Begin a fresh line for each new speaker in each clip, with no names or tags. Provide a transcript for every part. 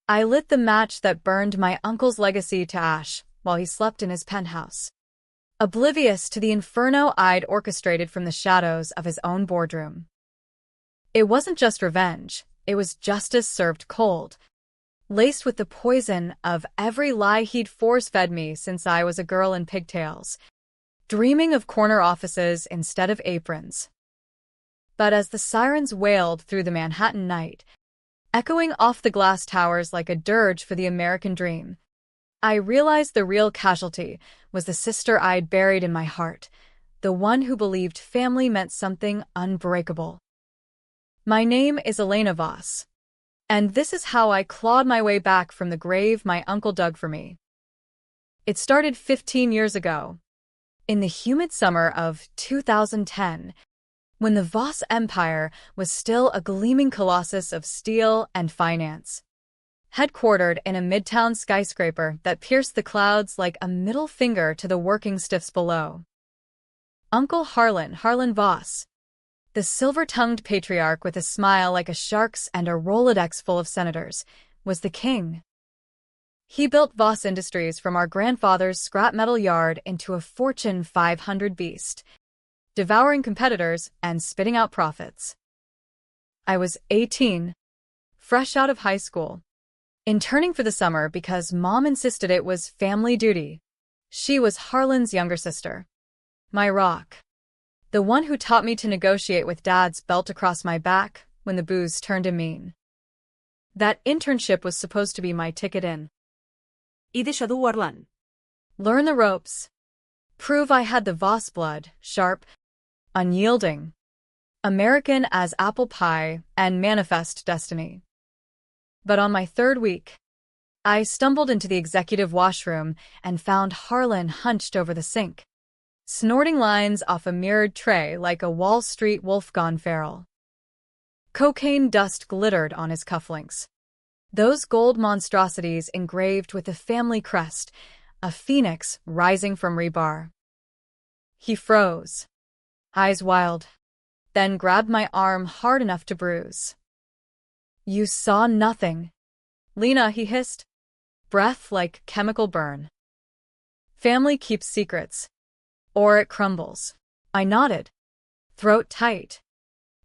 I lit the match that burned my uncle's legacy to ash while he slept in his penthouse, oblivious to the inferno I'd orchestrated from the shadows of his own boardroom. It wasn't just revenge, it was justice served cold, laced with the poison of every lie he'd force-fed me since I was a girl in pigtails, dreaming of corner offices instead of aprons. But as the sirens wailed through the Manhattan night, echoing off the glass towers like a dirge for the American dream, I realized the real casualty was the sister I'd buried in my heart, the one who believed family meant something unbreakable. My name is Elena Voss, and this is how I clawed my way back from the grave my uncle dug for me. It started 15 years ago, in the humid summer of 2010, when the Voss Empire was still a gleaming colossus of steel and finance, headquartered in a midtown skyscraper that pierced the clouds like a middle finger to the working stiffs below. Uncle Harlan Voss, the silver-tongued patriarch with a smile like a shark's and a Rolodex full of senators, was the king. He built Voss Industries from our grandfather's scrap metal yard into a Fortune 500 beast, devouring competitors and spitting out profits. I was 18, fresh out of high school, interning for the summer because Mom insisted it was family duty. She was Harlan's younger sister, my rock, the one who taught me to negotiate with Dad's belt across my back when the booze turned him mean. That internship was supposed to be my ticket in.
Idea du Harlan.
Learn the ropes. Prove I had the Voss blood, sharp, unyielding, American as apple pie, and manifest destiny. But on my third week, I stumbled into the executive washroom and found Harlan hunched over the sink, snorting lines off a mirrored tray like a Wall Street wolf gone feral. Cocaine dust glittered on his cufflinks, those gold monstrosities engraved with the family crest, a phoenix rising from rebar. He froze, eyes wild, then grabbed my arm hard enough to bruise. "You saw nothing, Lena," he hissed, breath like chemical burn. "Family keeps secrets, or it crumbles." I nodded, throat tight.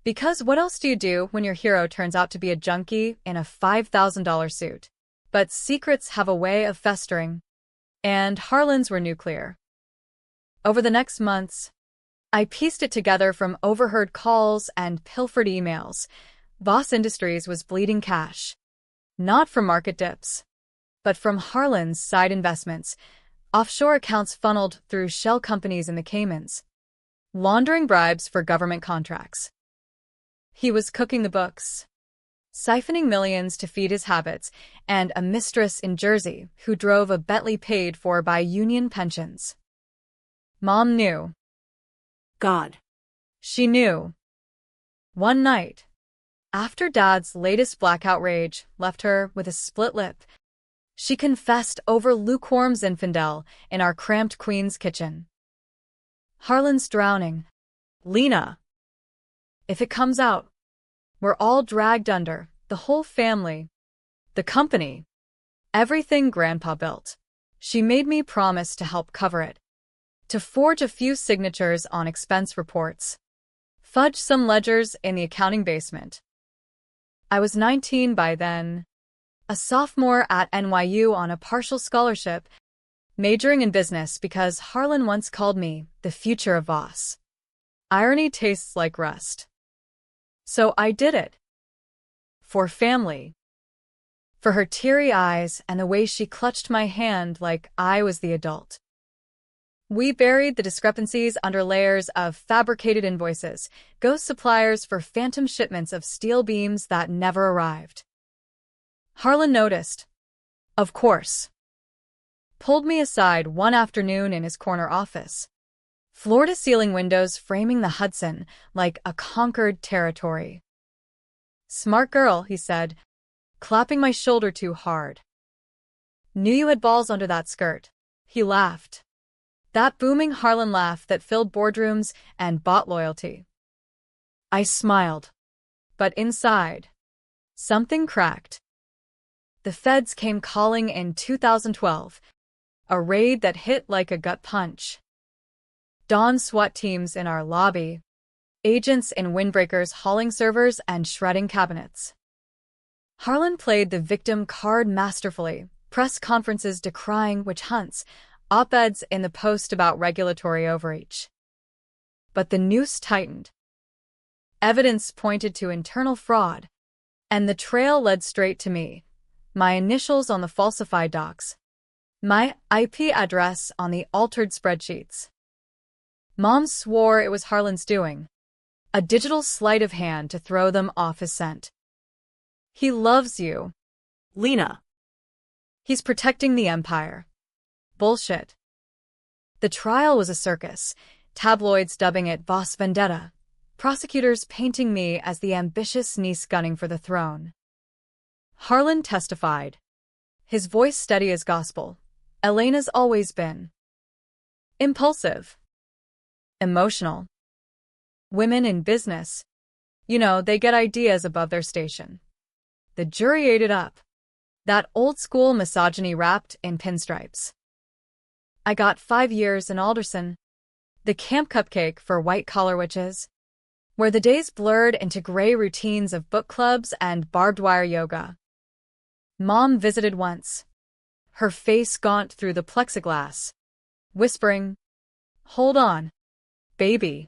Because what else do you do when your hero turns out to be a junkie in a $5,000 suit? But secrets have a way of festering, and Harlan's were nuclear. Over the next months, I pieced it together from overheard calls and pilfered emails. Voss Industries was bleeding cash, not from market dips, but from Harlan's side investments, offshore accounts funneled through shell companies in the Caymans, laundering bribes for government contracts. He was cooking the books, siphoning millions to feed his habits, and a mistress in Jersey who drove a Bentley paid for by union pensions. Mom knew.
God.
She knew. One night, after Dad's latest blackout rage left her with a split lip, she confessed over lukewarm Zinfandel in our cramped Queen's kitchen. "Harlan's drowning. Lena. If it comes out, we're all dragged under, the whole family, the company, everything Grandpa built." She made me promise to help cover it, to forge a few signatures on expense reports, fudge some ledgers in the accounting basement. I was 19 by then, a sophomore at NYU on a partial scholarship, majoring in business because Harlan once called me the future of Voss. Irony tastes like rust. So I did it. For family. For her teary eyes and the way she clutched my hand like I was the adult. We buried the discrepancies under layers of fabricated invoices, ghost suppliers for phantom shipments of steel beams that never arrived. Harlan noticed. Of course. Pulled me aside one afternoon in his corner office. Floor-to-ceiling windows framing the Hudson like a conquered territory. "Smart girl," he said, clapping my shoulder too hard. "Knew you had balls under that skirt." He laughed. That booming Harlan laugh that filled boardrooms and bought loyalty. I smiled. But inside, something cracked. The feds came calling in 2012, a raid that hit like a gut punch. Dawn SWAT teams in our lobby, agents in windbreakers hauling servers and shredding cabinets. Harlan played the victim card masterfully, press conferences decrying witch hunts, op-eds in the Post about regulatory overreach. But the noose tightened. Evidence pointed to internal fraud, and the trail led straight to me. My initials on the falsified docs. My IP address on the altered spreadsheets. Mom swore it was Harlan's doing. A digital sleight of hand to throw them off his scent. He loves you.
Lena.
He's protecting the empire. Bullshit. The trial was a circus, tabloids dubbing it Voss Vendetta, prosecutors painting me as the ambitious niece gunning for the throne. Harlan testified. His voice steady as gospel. Elena's always been. Impulsive. Emotional. Women in business. You know, they get ideas above their station. The jury ate it up. That old-school misogyny wrapped in pinstripes. I got 5 years in Alderson, the camp cupcake for white-collar witches, where the days blurred into gray routines of book clubs and barbed-wire yoga. Mom visited once, her face gaunt through the plexiglass, whispering, "Hold on, baby."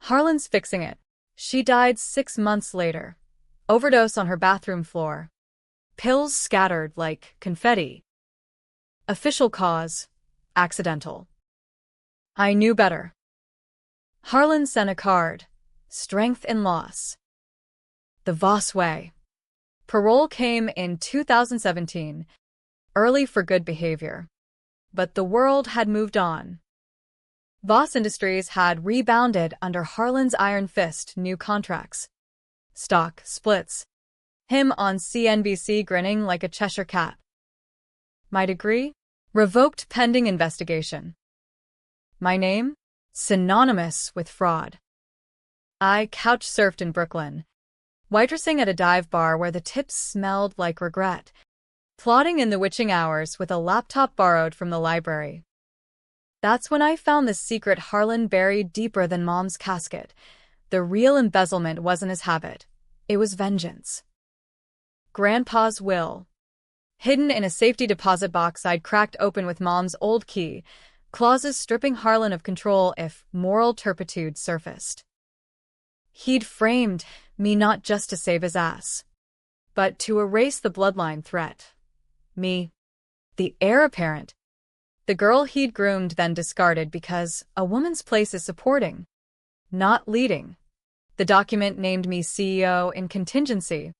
Harlan's fixing it. She died 6 months later. Overdose on her bathroom floor. Pills scattered like confetti. Official cause, accidental. I knew better. Harlan sent a card. Strength in loss. The Voss way. Parole came in 2017, early for good behavior. But the world had moved on. Voss Industries had rebounded under Harlan's iron fist, new contracts. Stock splits. Him on CNBC grinning like a Cheshire cat. My degree? Revoked pending investigation. My name? Synonymous with fraud. I couch-surfed in Brooklyn, waitressing at a dive bar where the tips smelled like regret, plotting in the witching hours with a laptop borrowed from the library. That's when I found the secret Harlan buried deeper than Mom's casket. The real embezzlement wasn't his habit. It was vengeance. Grandpa's will. Hidden in a safety deposit box I'd cracked open with Mom's old key, clauses stripping Harlan of control if moral turpitude surfaced. He'd framed me not just to save his ass, but to erase the bloodline threat. Me, the heir apparent, the girl he'd groomed then discarded because a woman's place is supporting, not leading. The document named me CEO in contingency,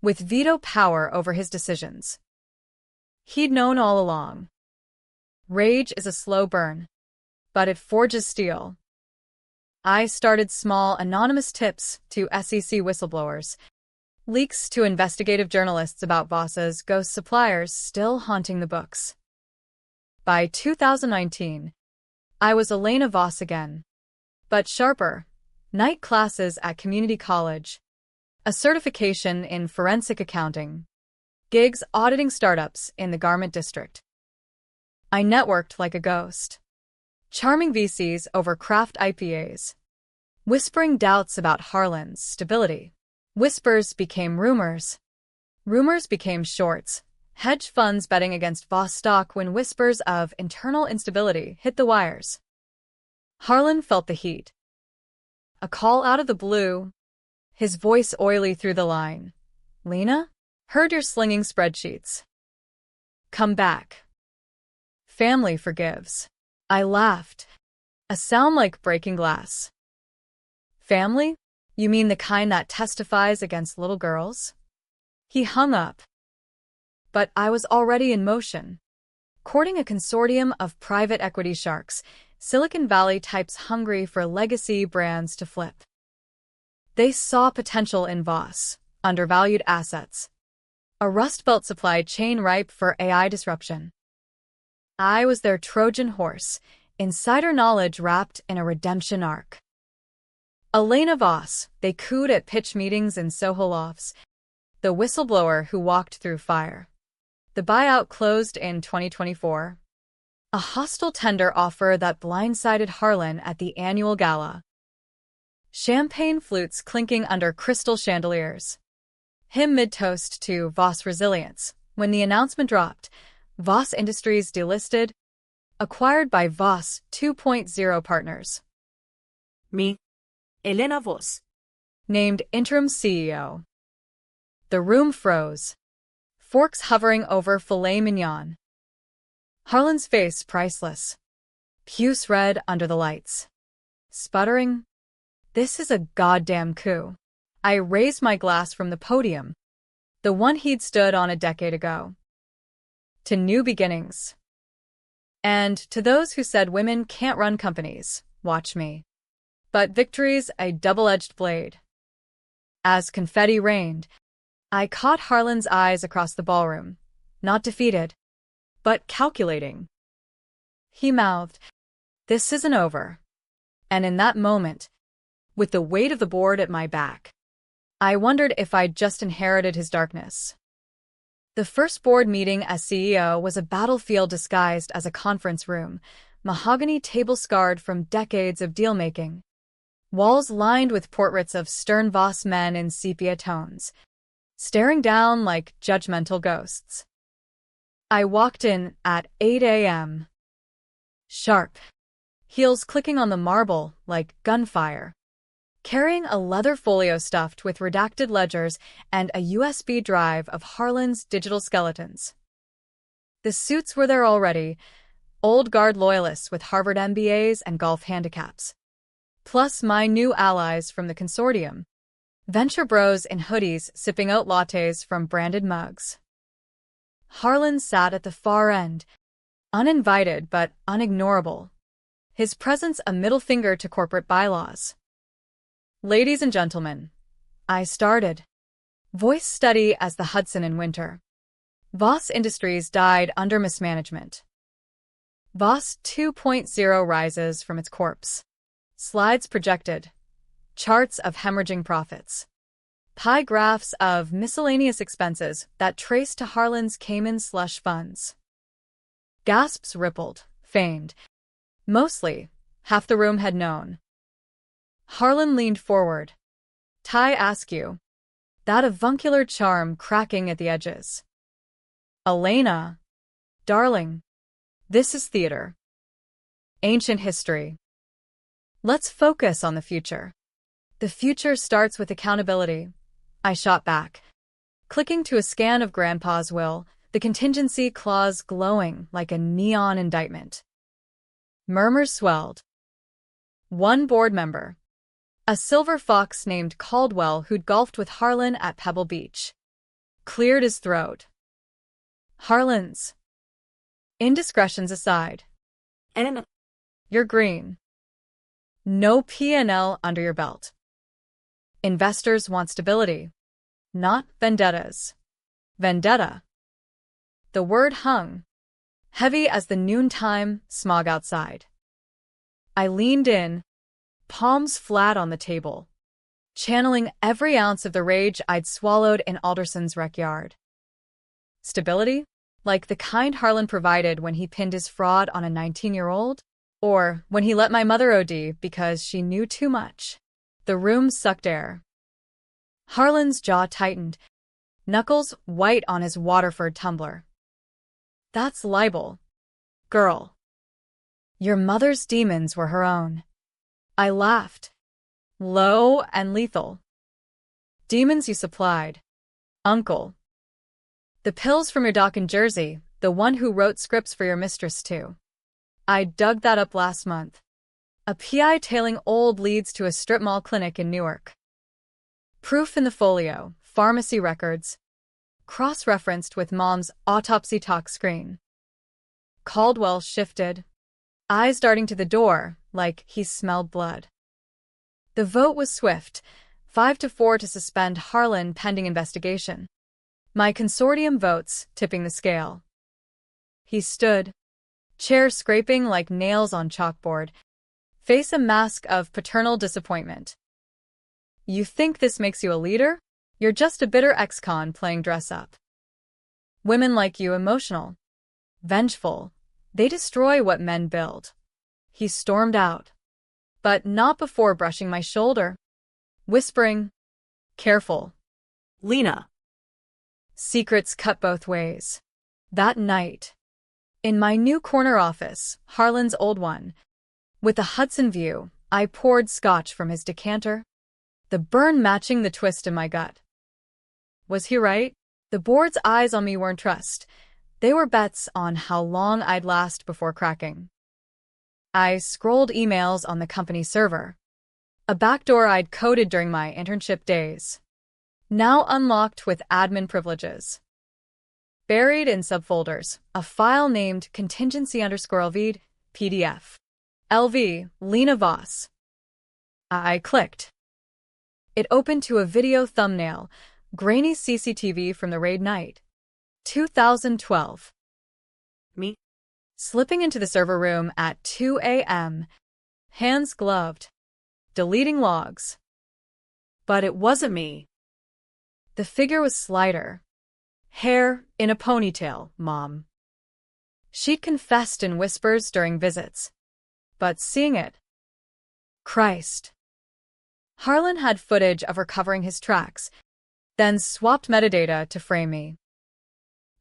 with veto power over his decisions. He'd known all along. Rage is a slow burn, but it forges steel. I started small, anonymous tips to SEC whistleblowers, leaks to investigative journalists about Voss's ghost suppliers still haunting the books. By 2019, I was Elena Voss again, but sharper. Night classes at community college, a certification in forensic accounting, gigs auditing startups in the garment district. I networked like a ghost, charming VCs over craft IPAs, whispering doubts about Harlan's stability. Whispers became rumors. Rumors became shorts, hedge funds betting against Voss stock when whispers of internal instability hit the wires. Harlan felt the heat. A call out of the blue, his voice oily through the line. "Lena? Heard you're slinging spreadsheets. Come back." Family forgives. I laughed. A sound like breaking glass. Family? You mean the kind that testifies against little girls? He hung up. But I was already in motion. Courting a consortium of private equity sharks, Silicon Valley types hungry for legacy brands to flip. They saw potential in Voss, undervalued assets, a Rust Belt supply chain ripe for AI disruption. I was their Trojan horse, insider knowledge wrapped in a redemption arc. Elena Voss, they cooed at pitch meetings in Soho lofts, the whistleblower who walked through fire. The buyout closed in 2024. A hostile tender offer that blindsided Harlan at the annual gala. Champagne flutes clinking under crystal chandeliers. Him mid-toast to Voss resilience. When the announcement dropped, Voss Industries delisted, acquired by Voss 2.0 partners.
Me. Elena Voss.
Named interim CEO. The room froze. Forks hovering over filet mignon. Harlan's face priceless. Puce red under the lights. Sputtering. This is a goddamn coup. I raised my glass from the podium. The one he'd stood on a decade ago. To new beginnings. And to those who said women can't run companies, watch me. But victory's a double-edged blade. As confetti rained, I caught Harlan's eyes across the ballroom, not defeated, but calculating. He mouthed, "This isn't over." And in that moment, with the weight of the board at my back, I wondered if I'd just inherited his darkness. The first board meeting as CEO was a battlefield disguised as a conference room, mahogany table scarred from decades of deal-making. Walls lined with portraits of stern Voss men in sepia tones, staring down like judgmental ghosts. I walked in at 8 a.m. Sharp, heels clicking on the marble like gunfire, carrying a leather folio stuffed with redacted ledgers and a USB drive of Harlan's digital skeletons. The suits were there already, old guard loyalists with Harvard MBAs and golf handicaps. Plus my new allies from the consortium, venture bros in hoodies sipping out lattes from branded mugs. Harlan sat at the far end, uninvited but unignorable, his presence a middle finger to corporate bylaws. "Ladies and gentlemen," I started, voice steady as the Hudson in winter. Voss Industries died under mismanagement. Voss 2.0 rises from its corpse. Slides projected. Charts of hemorrhaging profits. Pie graphs of miscellaneous expenses that trace to Harlan's Cayman slush funds. Gasps rippled, feigned. Mostly, half the room had known. Harlan leaned forward. "Tai Askew." That avuncular charm cracking at the edges. "Elena. Darling. This is theater. Ancient history. Let's focus on the future. The future starts with accountability." I shot back, clicking to a scan of Grandpa's will, the contingency clause glowing like a neon indictment. Murmurs swelled. One board member, a silver fox named Caldwell who'd golfed with Harlan at Pebble Beach, cleared his throat. "Harlan's. Indiscretions aside.
Elena.
You're green. No P&L under your belt. Investors want stability, not vendettas." Vendetta. The word hung, heavy as the noontime smog outside. I leaned in, palms flat on the table, channeling every ounce of the rage I'd swallowed in Alderson's rec yard. Stability? Like the kind Harlan provided when he pinned his fraud on a 19-year-old? Or when he let my mother OD because she knew too much? The room sucked air. Harlan's jaw tightened, knuckles white on his Waterford tumbler. "That's libel. Girl. Your mother's demons were her own." I laughed. "Low and lethal. Demons you supplied. Uncle. The pills from your doc in Jersey, the one who wrote scripts for your mistress too. I dug that up last month. A PI tailing old leads to a strip mall clinic in Newark. Proof in the folio, pharmacy records, cross-referenced with Mom's autopsy talk screen." Caldwell shifted, eyes darting to the door like he smelled blood. The vote was swift, 5-4 to suspend Harlan pending investigation. My consortium votes tipping the scale. He stood, chair scraping like nails on chalkboard, face a mask of paternal disappointment. "You think this makes you a leader? You're just a bitter ex-con playing dress-up. Women like you emotional, vengeful. They destroy what men build. He stormed out, but not before brushing my shoulder, whispering, "Careful."
Lena.
Secrets cut both ways. That night, in my new corner office, Harlan's old one, with a Hudson view, I poured scotch from his decanter, the burn matching the twist in my gut. Was he right? The board's eyes on me weren't trust. They were bets on how long I'd last before cracking. I scrolled emails on the company server, a backdoor I'd coded during my internship days, now unlocked with admin privileges. Buried in subfolders, a file named contingency_LV PDF. LV, Lena Voss. I clicked. It opened to a video thumbnail, grainy CCTV from the raid night. 2012.
Me.
Slipping into the server room at 2 a.m., hands gloved, deleting logs.
But it wasn't me.
The figure was slighter. Hair in a ponytail, Mom. She'd confessed in whispers during visits. But seeing it... Christ. Harlan had footage of her covering his tracks, then swapped metadata to frame me.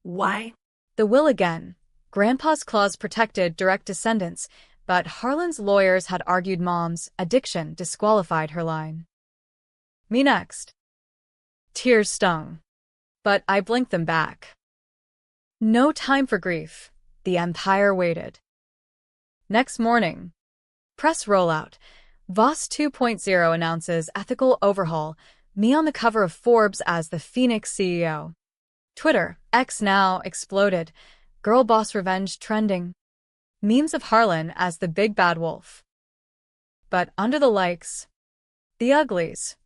Why?
The will again. Grandpa's clause protected direct descendants, but Harlan's lawyers had argued Mom's addiction disqualified her line. Me next. Tears stung, but I blinked them back. No time for grief. The Empire waited. Next morning. Press rollout. Voss 2.0 announces ethical overhaul, me on the cover of Forbes as the Phoenix CEO. Twitter, X now, exploded. Girl boss revenge trending. Memes of Harlan as the big bad wolf. But under the likes, the uglies.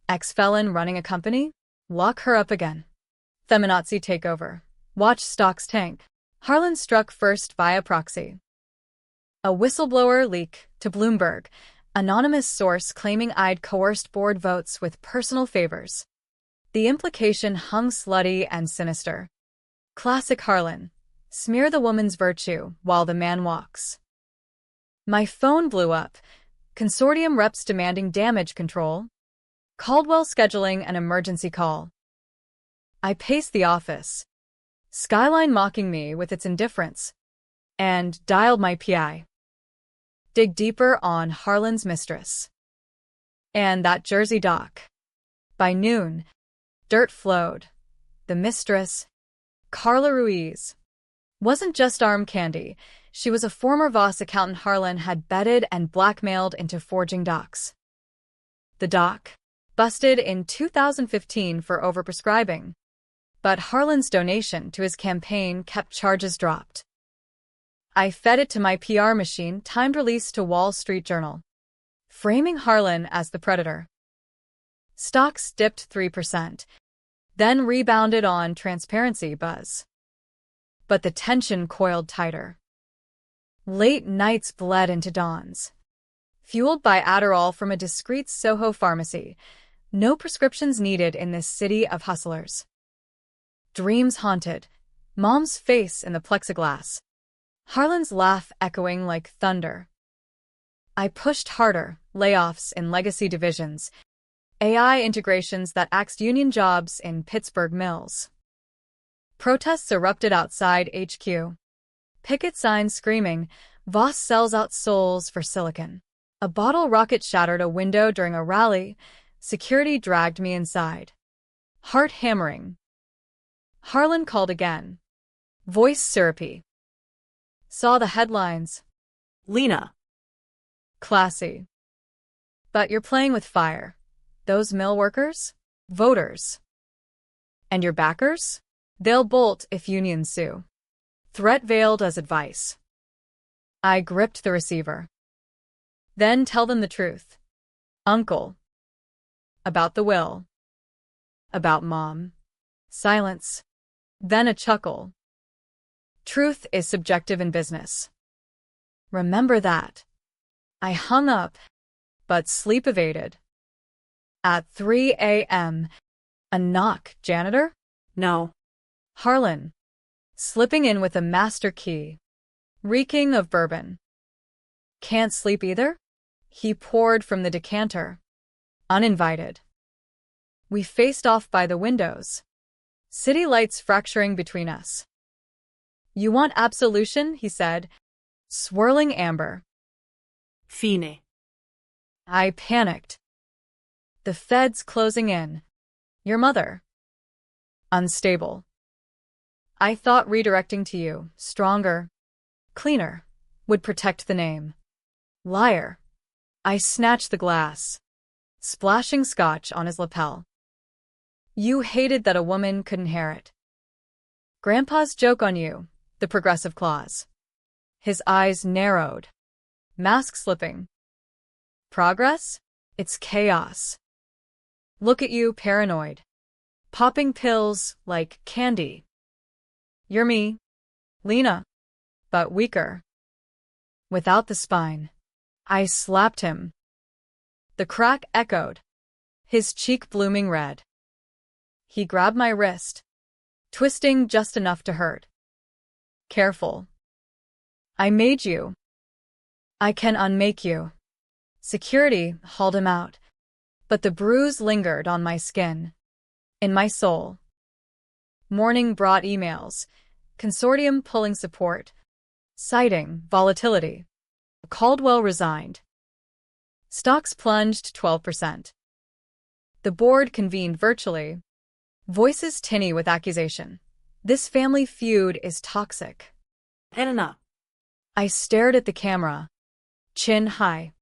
Ex-felon running a company? Lock her up again. Feminazi takeover. Watch stocks tank. Harlan struck first via proxy. A whistleblower leak to Bloomberg. Anonymous source claiming I'd coerced board votes with personal favors. The implication hung slutty and sinister. Classic Harlan. Smear the woman's virtue while the man walks. My phone blew up. Consortium reps demanding damage control. Caldwell scheduling an emergency call. I paced the office. Skyline mocking me with its indifference. And dialed my PI. Dig deeper on Harlan's mistress. And that Jersey dock. By noon, dirt flowed. The mistress, Carla Ruiz, wasn't just arm candy. She was a former Voss accountant Harlan had bedded and blackmailed into forging docs. The doc, busted in 2015 for overprescribing. But Harlan's donation to his campaign kept charges dropped. I fed it to my PR machine, timed release to Wall Street Journal, framing Harlan as the predator. Stocks dipped 3%, then rebounded on transparency buzz. But the tension coiled tighter. Late nights bled into dawns. Fueled by Adderall from a discreet Soho pharmacy, no prescriptions needed in this city of hustlers. Dreams haunted, Mom's face in the plexiglass. Harlan's laugh echoing like thunder. I pushed harder, layoffs in legacy divisions, AI integrations that axed union jobs in Pittsburgh mills. Protests erupted outside HQ. Picket signs screaming, Voss sells out souls for silicon. A bottle rocket shattered a window during a rally. Security dragged me inside. Heart hammering. Harlan called again. Voice syrupy. Saw the headlines.
Lena.
Classy. But you're playing with fire. Those mill workers? Voters. And your backers? They'll bolt if unions sue. Threat veiled as advice. I gripped the receiver. Then tell them the truth. Uncle. About the will. About Mom. Silence. Then a chuckle. Truth is subjective in business. Remember that. I hung up, but sleep evaded. At 3 a.m., A knock. Janitor?
No.
Harlan, slipping in with a master key, reeking of bourbon. Can't sleep either? He poured from the decanter, uninvited. We faced off by the windows, city lights fracturing between us. You want absolution? He said, swirling amber.
Fine.
I panicked. The feds closing in. Your mother. Unstable. I thought redirecting to you, stronger, cleaner, would protect the name. Liar. I snatched the glass, splashing scotch on his lapel. You hated that a woman could inherit. Grandpa's joke on you, the progressive clause. His eyes narrowed, mask slipping. Progress? It's chaos. Look at you, paranoid. Popping pills like candy. You're me, Lena, but weaker. Without the spine. I slapped him. The crack echoed, his cheek blooming red. He grabbed my wrist, twisting just enough to hurt. Careful. I made you. I can unmake you. Security hauled him out, but the bruise lingered on my skin, in my soul. Morning brought emails, consortium pulling support, citing volatility. Caldwell resigned. Stocks plunged 12%. The board convened virtually, voices tinny with accusation. This family feud is toxic.
Enough.
I stared at the camera, chin high.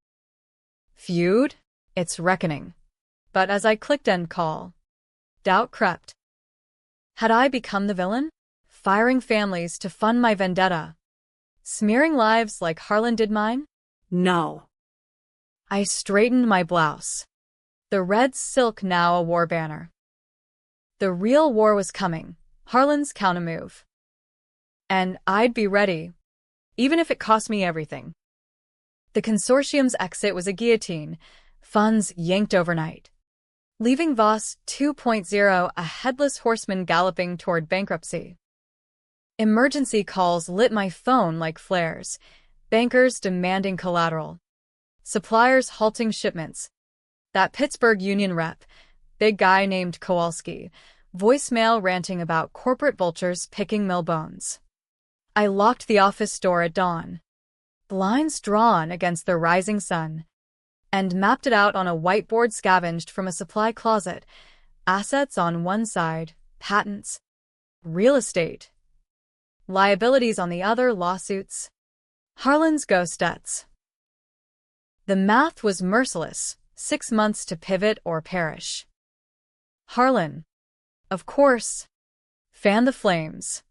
Feud? It's reckoning. But as I clicked end call, doubt crept. Had I become the villain? Firing families to fund my vendetta? Smearing lives like Harlan did mine?
No.
I straightened my blouse. The red silk now a war banner. The real war was coming, Harlan's countermove. And I'd be ready, even if it cost me everything. The consortium's exit was a guillotine, funds yanked overnight, leaving Voss 2.0 a headless horseman galloping toward bankruptcy. Emergency calls lit my phone like flares, bankers demanding collateral, suppliers halting shipments. That Pittsburgh union rep, big guy named Kowalski, voicemail ranting about corporate vultures picking mill bones. I locked the office door at dawn, blinds drawn against the rising sun, and mapped it out on a whiteboard scavenged from a supply closet. Assets on one side, patents, real estate. Liabilities on the other, lawsuits. Harlan's ghost debts. The math was merciless, 6 months to pivot or perish. Harlan, of course, fanned the flames.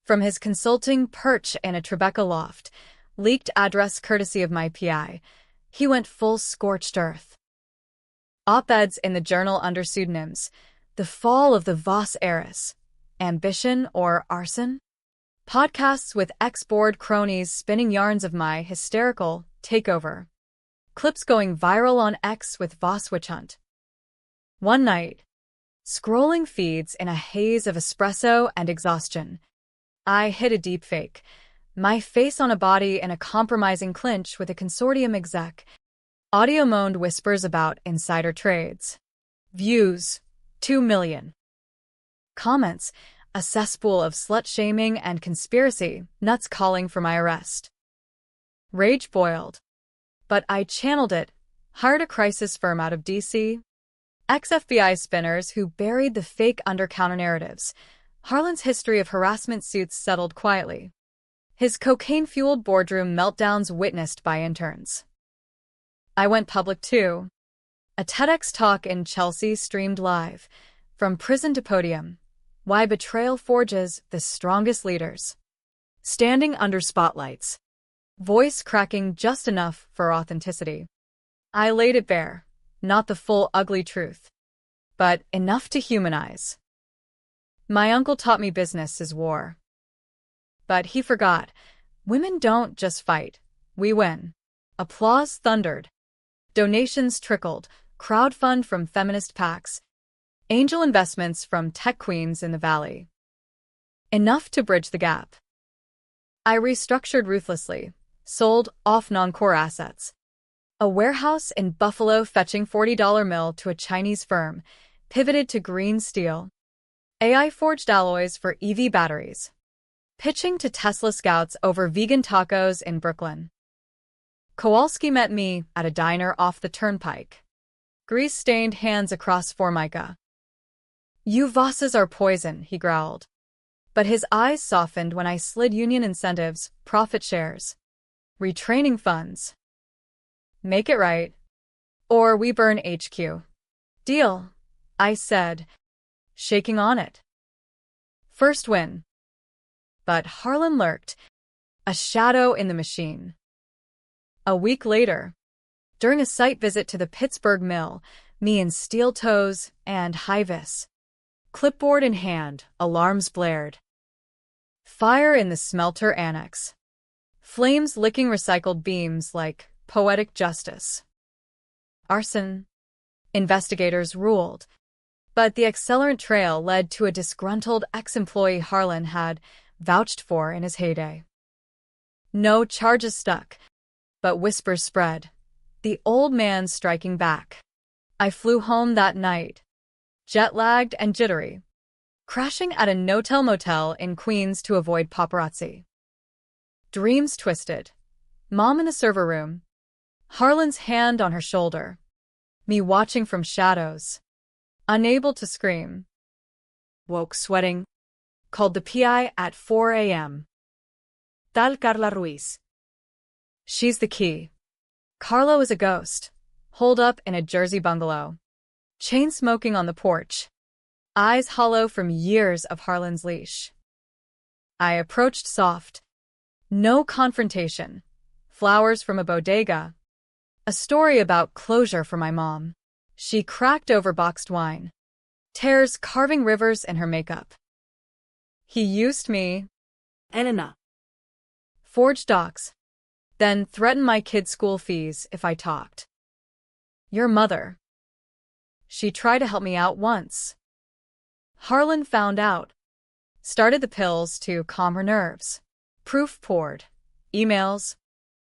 From his consulting perch in a Tribeca loft, leaked address courtesy of my PI, he went full scorched earth. Op-eds in the journal under pseudonyms, The Fall of the Voss Heiress, Ambition or Arson? Podcasts with ex-board cronies spinning yarns of my hysterical takeover. Clips going viral on X with Voss witch hunt. One night, scrolling feeds in a haze of espresso and exhaustion, I hit a deepfake, my face on a body in a compromising clinch with a consortium exec. Audio moaned whispers about insider trades. Views, 2 million. Comments, a cesspool of slut-shaming and conspiracy, nuts calling for my arrest. Rage boiled. But I channeled it, hired a crisis firm out of D.C., ex-FBI spinners who buried the fake under-counter narratives. Harlan's history of harassment suits settled quietly. His cocaine-fueled boardroom meltdowns witnessed by interns. I went public too. A TEDx talk in Chelsea streamed live. From prison to podium. Why betrayal forges the strongest leaders. Standing under spotlights. Voice cracking just enough for authenticity. I laid it bare. Not the full ugly truth, but enough to humanize. My uncle taught me business is war. But he forgot. Women don't just fight. We win. Applause thundered. Donations trickled. Crowdfund from feminist PACs. Angel investments from tech queens in the valley. Enough to bridge the gap. I restructured ruthlessly, sold off non-core assets. A warehouse in Buffalo fetching $40 mill to a Chinese firm, pivoted to green steel. AI-forged alloys for EV batteries. Pitching to Tesla scouts over vegan tacos in Brooklyn. Kowalski met me at a diner off the turnpike. Grease-stained hands across Formica. "You bosses are poison," he growled. But his eyes softened when I slid union incentives, profit shares, retraining funds. "Make it right, or we burn HQ." "Deal," I said, shaking on it. First win. But Harlan lurked, a shadow in the machine. A week later, during a site visit to the Pittsburgh mill, me in steel toes and high-vis. Clipboard in hand, alarms blared. Fire in the smelter annex. Flames licking recycled beams like poetic justice. Arson. Investigators ruled. But the accelerant trail led to a disgruntled ex-employee Harlan had vouched for in his heyday. No charges stuck, but whispers spread. The old man striking back. I flew home that night, jet-lagged and jittery, crashing at a no-tell-motel in Queens to avoid paparazzi. Dreams twisted. Mom in the server room. Harlan's hand on her shoulder. Me watching from shadows. Unable to scream. Woke sweating. Called the PI at 4 a.m. Tal Carla Ruiz. She's the key. Carlo is a ghost, holed up in a Jersey bungalow. Chain smoking on the porch. Eyes hollow from years of Harlan's leash. I approached soft. No confrontation. Flowers from a bodega. A story about closure for my mom. She cracked over boxed wine. Tears carving rivers in her makeup. He used me.
Elena.
Forged docs. Then threatened my kids' school fees if I talked. Your mother. She tried to help me out once. Harlan found out. Started the pills to calm her nerves. Proof poured. Emails.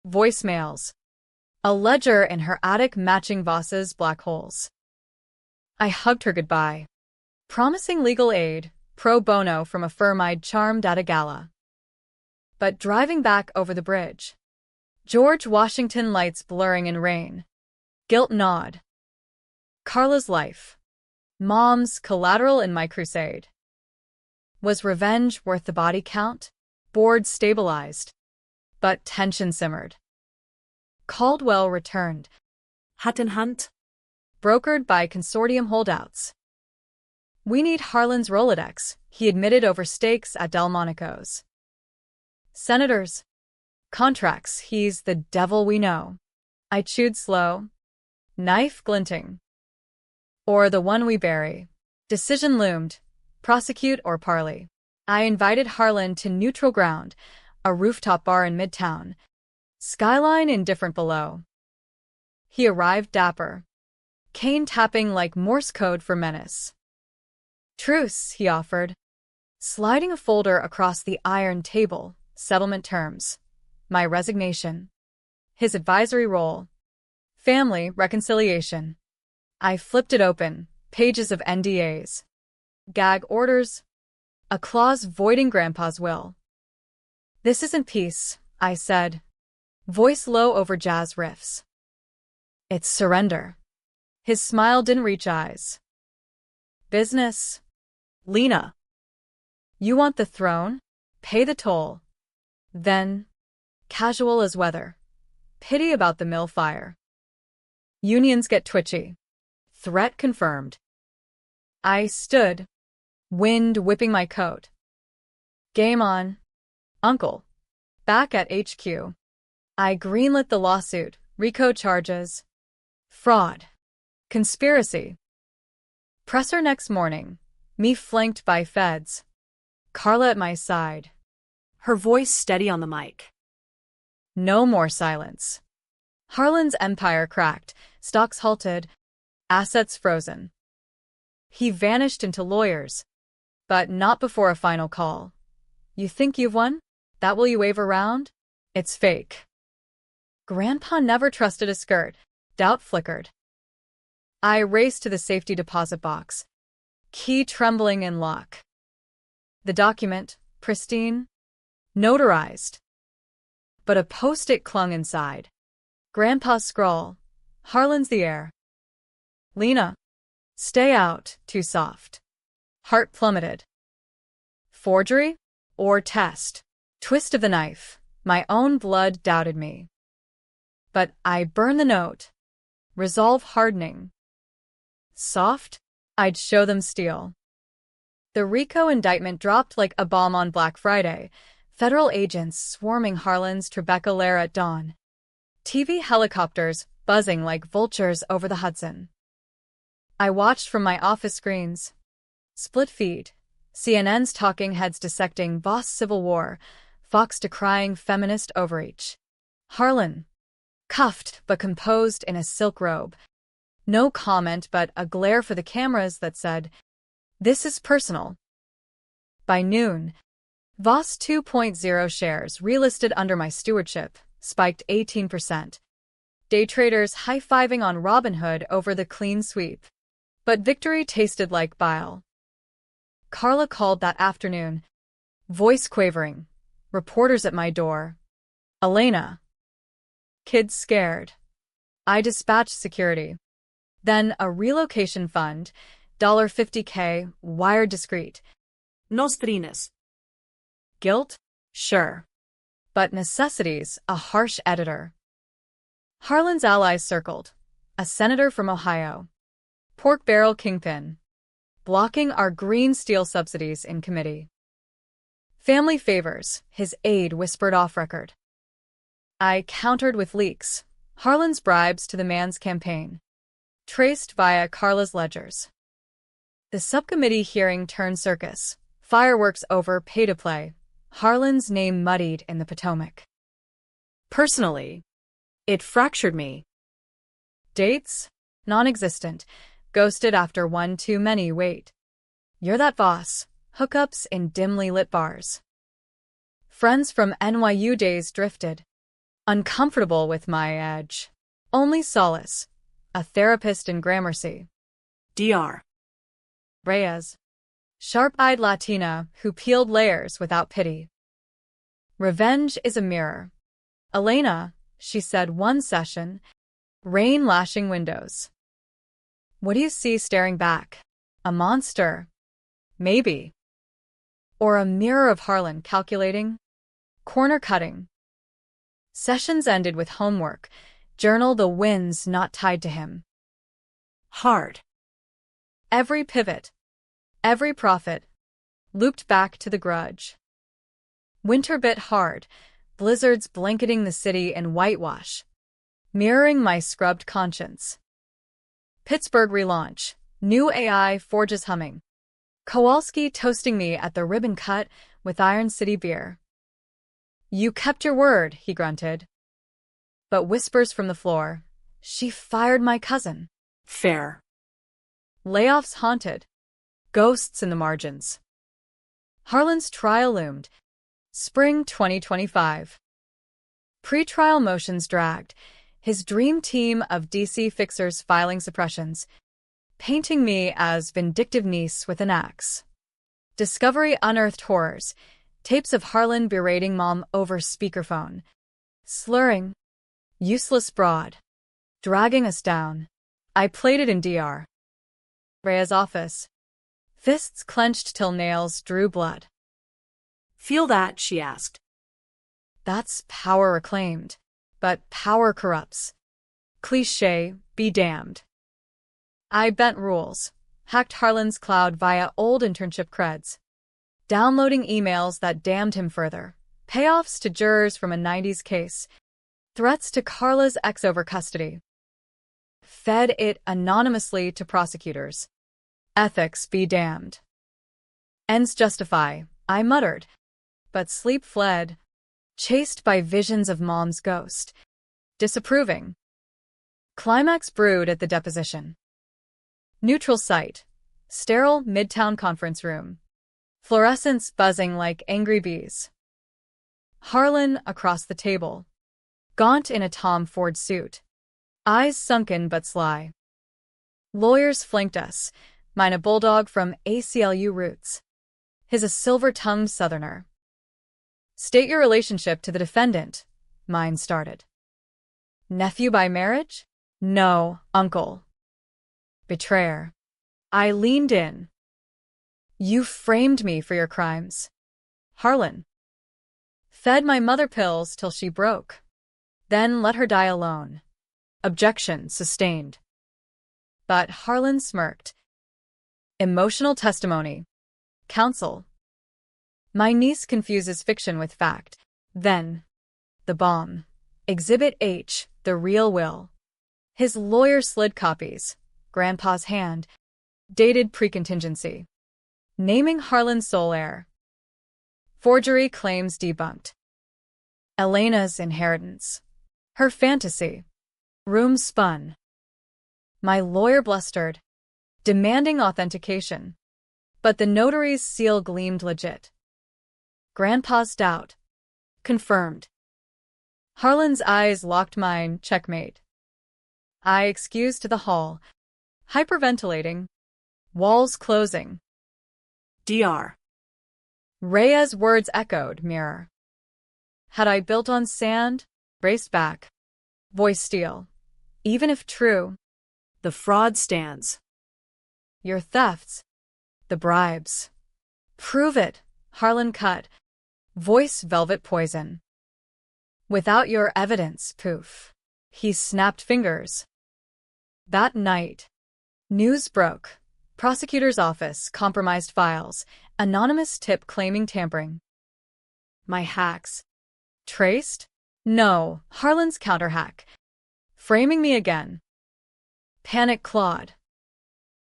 Voicemails. A ledger in her attic matching Voss's black holes. I hugged her goodbye. Promising legal aid, pro bono from a firm I'd charmed at a gala. But driving back over the bridge. George Washington lights blurring in rain. Guilt gnawed. Carla's life. Mom's collateral in my crusade. Was revenge worth the body count? Board stabilized. But tension simmered. Caldwell returned.
Hutton Hunt.
Brokered by consortium holdouts. We need Harlan's Rolodex, he admitted over steaks at Delmonico's. Senators. Contracts, he's the devil we know. I chewed slow. Knife glinting. Or the one we bury. Decision loomed. Prosecute or parley. I invited Harlan to neutral ground, a rooftop bar in Midtown. Skyline indifferent below. He arrived dapper. Cane tapping like Morse code for menace. Truce, he offered. Sliding a folder across the iron table, settlement terms. My resignation. His advisory role. Family reconciliation. I flipped it open, pages of NDAs. Gag orders. A clause voiding Grandpa's will. This isn't peace, I said. Voice low over jazz riffs. It's surrender. His smile didn't reach eyes. Business. Lena. You want the throne? Pay the toll. Then, casual as weather. Pity about the mill fire. Unions get twitchy. Threat confirmed. I stood, wind whipping my coat. Game on. Uncle. Back at HQ. I greenlit the lawsuit, RICO charges. Fraud. Conspiracy. Presser next morning. Me flanked by feds. Carla at my side.
Her voice steady on the mic.
No more silence. Harlan's empire cracked, stocks halted, assets frozen. He vanished into lawyers. But not before a final call. You think you've won? That will you wave around? It's fake. Grandpa never trusted a skirt. Doubt flickered. I raced to the safety deposit box. Key trembling in lock. The document, pristine, notarized. But a post-it clung inside. Grandpa's scrawl. Harlan's the heir. Lena. Stay out, too soft. Heart plummeted. Forgery? Or test? Twist of the knife. My own blood doubted me. But I burned the note. Resolve hardening. Soft? I'd show them steel. The RICO indictment dropped like a bomb on Black Friday. Federal agents swarming Harlan's Tribeca lair at dawn. TV helicopters buzzing like vultures over the Hudson. I watched from my office screens. Split feed. CNN's talking heads dissecting Voss civil war. Fox decrying feminist overreach. Harlan. Cuffed but composed in a silk robe. No comment but a glare for the cameras that said, "This is personal." By noon, Voss 2.0 shares relisted under my stewardship spiked 18%. Day traders high-fiving on Robinhood over the clean sweep. But victory tasted like bile. Carla called that afternoon, voice quavering, reporters at my door. Elena. Kids scared. I dispatched security. Then a relocation fund, $50K, wired discreet.
Nos trines.
Guilt? Sure. But necessities, a harsh editor. Harlan's allies circled. A senator from Ohio. Pork barrel kingpin. Blocking our green steel subsidies in committee. Family favors, his aide whispered off record. I countered with leaks. Harlan's bribes to the man's campaign. Traced via Carla's ledgers. The subcommittee hearing turned circus. Fireworks over pay-to-play. Harlan's name muddied in the Potomac.
Personally, it fractured me.
Dates? Non-existent. Ghosted after one too many wait. You're that Voss. Hookups in dimly lit bars. Friends from NYU days drifted. Uncomfortable with my edge. Only solace. A therapist in Gramercy.
Dr.
Reyes. Sharp-eyed Latina who peeled layers without pity. Revenge is a mirror. Elena, she said one session. Rain lashing windows. What do you see staring back? A monster? Maybe. Or a mirror of Harlan calculating? Corner cutting. Sessions ended with homework. Journal the wins not tied to him.
Hard.
Every pivot. Every profit. Looped back to the grudge. Winter bit hard. Blizzards blanketing the city in whitewash. Mirroring my scrubbed conscience. Pittsburgh relaunch. New AI forges humming. Kowalski toasting me at the ribbon cut with Iron City beer. You kept your word, he grunted. But whispers from the floor. She fired my cousin.
Fair.
Layoffs haunted. Ghosts in the margins. Harlan's trial loomed. Spring 2025. Pre-trial motions dragged. His dream team of DC fixers filing suppressions. Painting me as vindictive niece with an axe. Discovery unearthed horrors. Tapes of Harlan berating mom over speakerphone. Slurring. Useless broad. Dragging us down. I played it in Dr. Reyes' office. Fists clenched till nails drew blood.
Feel that? She asked.
That's power reclaimed. But power corrupts. Cliché, be damned. I bent rules. Hacked Harlan's cloud via old internship creds. Downloading emails that damned him further. Payoffs to jurors from a 90s case. Threats to Carla's ex over custody. Fed it anonymously to prosecutors. Ethics be damned. Ends justify, I muttered. But sleep fled. Chased by visions of mom's ghost. Disapproving. Climax brewed at the deposition. Neutral site. Sterile midtown conference room. Fluorescents buzzing like angry bees. Harlan across the table. Gaunt in a Tom Ford suit. Eyes sunken but sly. Lawyers flanked us, mine a bulldog from ACLU roots. His a silver-tongued southerner. State your relationship to the defendant, mine started. Nephew by marriage? No, uncle. Betrayer. I leaned in. You framed me for your crimes. Harlan. Fed my mother pills till she broke. Then let her die alone. Objection sustained. But Harlan smirked. Emotional testimony. Counsel. My niece confuses fiction with fact. Then. The bomb. Exhibit H, the real will. His lawyer slid copies. Grandpa's hand. Dated precontingency. Naming Harlan sole heir. Forgery claims debunked. Elena's inheritance. Her fantasy. Room spun. My lawyer blustered, demanding authentication. But the notary's seal gleamed legit. Grandpa's doubt. Confirmed. Harlan's eyes locked mine, checkmate. I excused to the hall, hyperventilating. Walls closing.
Dr.
Rhea's words echoed, mirror. Had I built on sand? Braced back. Voice steel. Even if true.
The fraud stands.
Your thefts. The bribes. Prove it, Harlan cut. Voice velvet poison. Without your evidence, poof. He snapped fingers. That night. News broke. Prosecutor's office compromised files. Anonymous tip claiming tampering. My hacks. Traced? No, Harlan's counterhack. Framing me again. Panic clawed.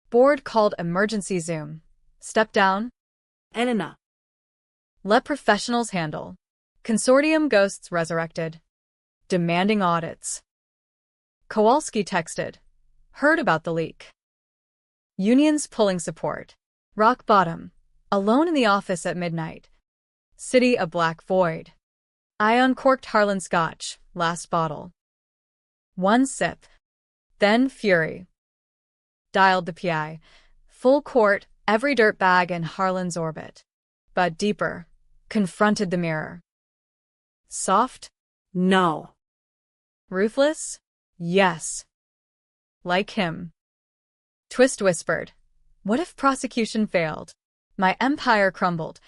Board called emergency Zoom. Step down.
Elena.
Let professionals handle. Consortium ghosts resurrected. Demanding audits. Kowalski texted. Heard about the leak. Unions pulling support. Rock bottom. Alone in the office at midnight. City a black void. I uncorked Harlan Scotch, last bottle. One sip. Then fury. Dialed the PI. Full court, every dirt bag in Harlan's orbit. But deeper. Confronted the mirror. Soft?
No.
Ruthless? Yes. Like him. Twist whispered. What if prosecution failed? My empire crumbled.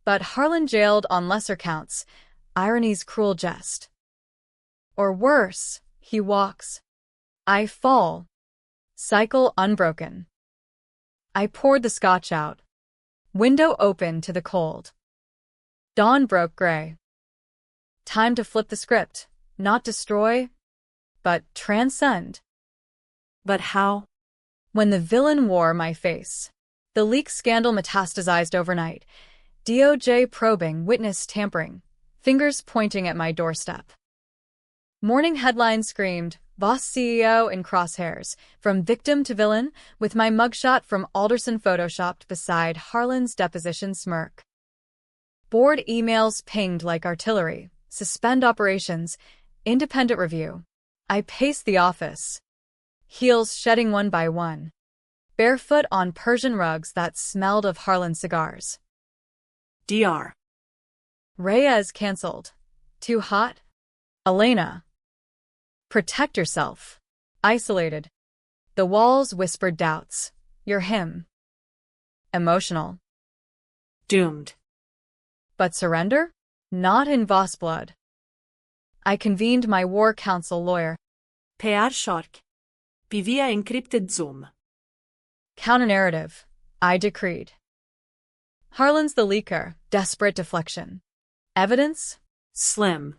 But Harlan jailed on lesser counts. Irony's cruel jest. Or worse, he walks. I fall. Cycle unbroken. I poured the scotch out. Window open to the cold. Dawn broke gray. Time to flip the script. Not destroy, but transcend.
But how?
When the villain wore my face. The leak scandal metastasized overnight. DOJ probing, witness tampering. Fingers pointing at my doorstep. Morning headline screamed, Boss CEO in crosshairs, from victim to villain, with my mugshot from Alderson photoshopped beside Harlan's deposition smirk. Board emails pinged like artillery. Suspend operations. Independent review. I paced the office. Heels shedding one by one. Barefoot on Persian rugs that smelled of Harlan cigars.
Dr.
Reyes cancelled. Too hot? Elena. Protect yourself. Isolated. The walls whispered doubts. You're him. Emotional.
Doomed.
But surrender? Not in Voss blood. I convened my war counsel lawyer.
PR Shark. Via encrypted Zoom.
Counter-narrative. I decreed. Harlan's the leaker, desperate deflection. Evidence?
Slim.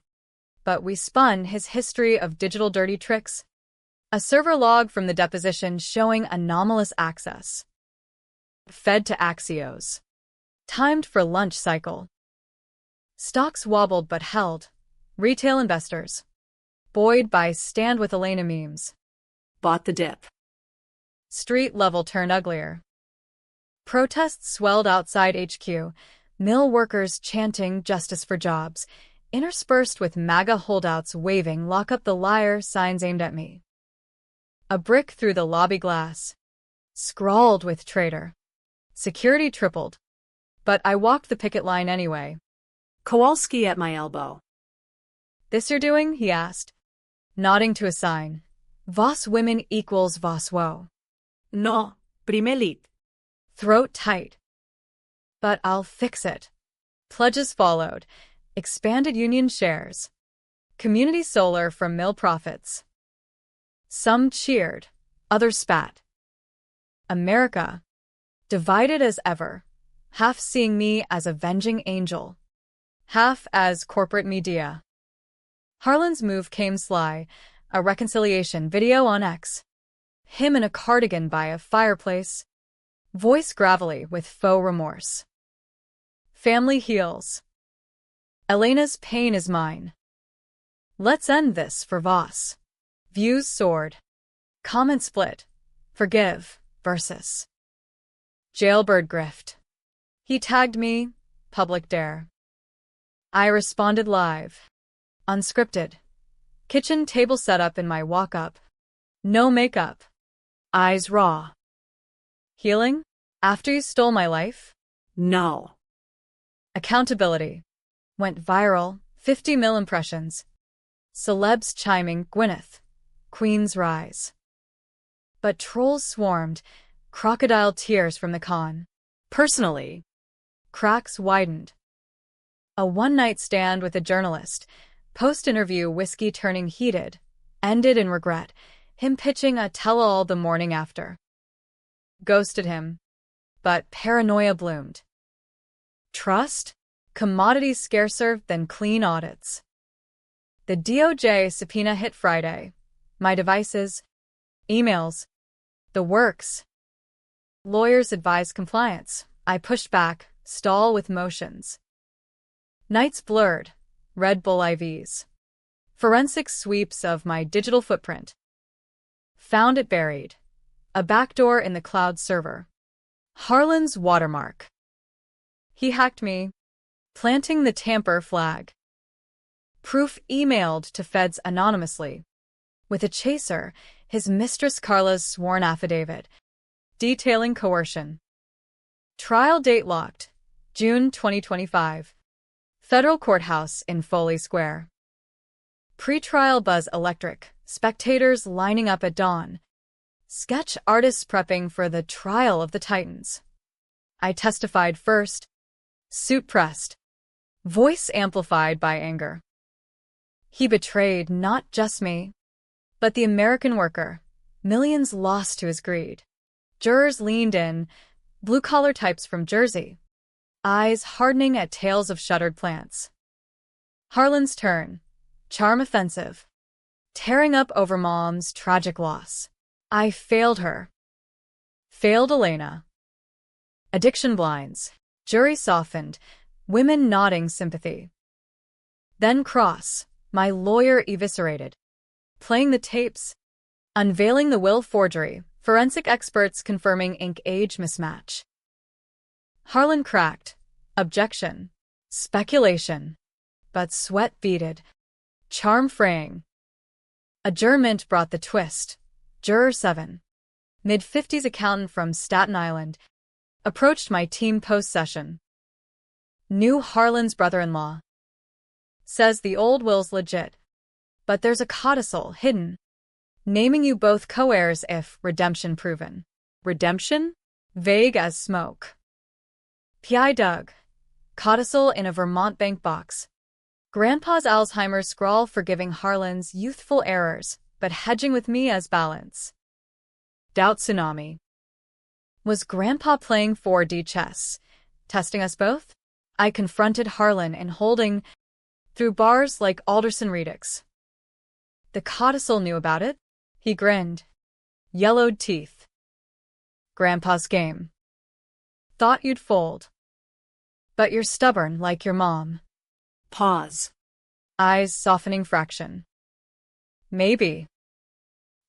But we spun his history of digital dirty tricks. A server log from the deposition showing anomalous access. Fed to Axios. Timed for lunch cycle. Stocks wobbled but held. Retail investors. Buoyed by Stand with Elena memes.
Bought the dip.
Street level turned uglier. Protests swelled outside HQ, mill workers chanting justice for jobs, interspersed with MAGA holdouts waving "lock up the liar" signs aimed at me. A brick through the lobby glass, scrawled with traitor. Security tripled, but I walked the picket line anyway.
Kowalski at my elbow.
"This you're doing?" he asked, nodding to a sign. "Vos women equals vos wo."
No, primelit.
Throat tight. "But I'll fix it." Pledges followed. Expanded union shares. Community solar from mill profits. Some cheered, others spat. America, divided as ever, half seeing me as avenging angel, half as corporate media. Harlan's move came sly, a reconciliation video on X. Him in a cardigan by a fireplace, voice gravelly with faux remorse. Family heals. Elena's pain is mine. Let's end this for Voss. Views soared. Comment split. Forgive versus Jailbird grift. He tagged me, public dare. I responded live. Unscripted. Kitchen table setup in my walk-up. No makeup. Eyes raw. Healing? After you stole my life?
No.
Accountability. Went viral, 50 mil impressions. Celebs chiming Gwyneth. Queen's rise. But trolls swarmed, crocodile tears from the con. Personally. Cracks widened. A one-night stand with a journalist, post-interview whiskey turning heated, ended in regret, him pitching a tell-all the morning after. Ghosted him. But paranoia bloomed. Trust? Commodities scarcer than clean audits. The DOJ subpoena hit Friday. My devices, emails, the works. Lawyers advised compliance. I pushed back, stall with motions. Nights blurred, Red Bull IVs. Forensic sweeps of my digital footprint. Found it buried. A backdoor in the cloud server. Harlan's watermark. He hacked me, planting the tamper flag. Proof emailed to feds anonymously. With a chaser, his mistress Carla's sworn affidavit, detailing coercion. Trial date locked, June 2025. Federal Courthouse in Foley Square. Pre-trial buzz electric, spectators lining up at dawn. Sketch artists prepping for the trial of the Titans. I testified first. Suit pressed. Voice amplified by anger. He betrayed not just me, but the American worker. Millions lost to his greed. Jurors leaned in, blue-collar types from Jersey. Eyes hardening at tales of shuttered plants. Harlan's turn. Charm offensive. Tearing up over mom's tragic loss. I failed her. Failed Elena. Addiction blinds. Jury softened. Women nodding sympathy. Then Cross, my lawyer eviscerated. Playing the tapes. Unveiling the will forgery. Forensic experts confirming ink-age mismatch. Harlan cracked. Objection. Speculation. But sweat beaded. Charm fraying. Adjournment brought the twist. Juror 7. Mid-50s accountant from Staten Island. Approached my team post-session. Knew Harlan's brother-in-law. Says the old will's legit. But there's a codicil hidden. Naming you both co-heirs if redemption proven. Redemption? Vague as smoke. P.I. Doug. Codicil in a Vermont bank box. Grandpa's Alzheimer's scrawl forgiving Harlan's youthful errors, but hedging with me as balance. Doubt tsunami. Was Grandpa playing 4D chess, testing us both? I confronted Harlan in holding through bars like Alderson Redux. The codicil knew about it. He grinned. Yellowed teeth. Grandpa's game. Thought you'd fold. But you're stubborn like your mom.
Pause.
Eyes softening fraction. Maybe.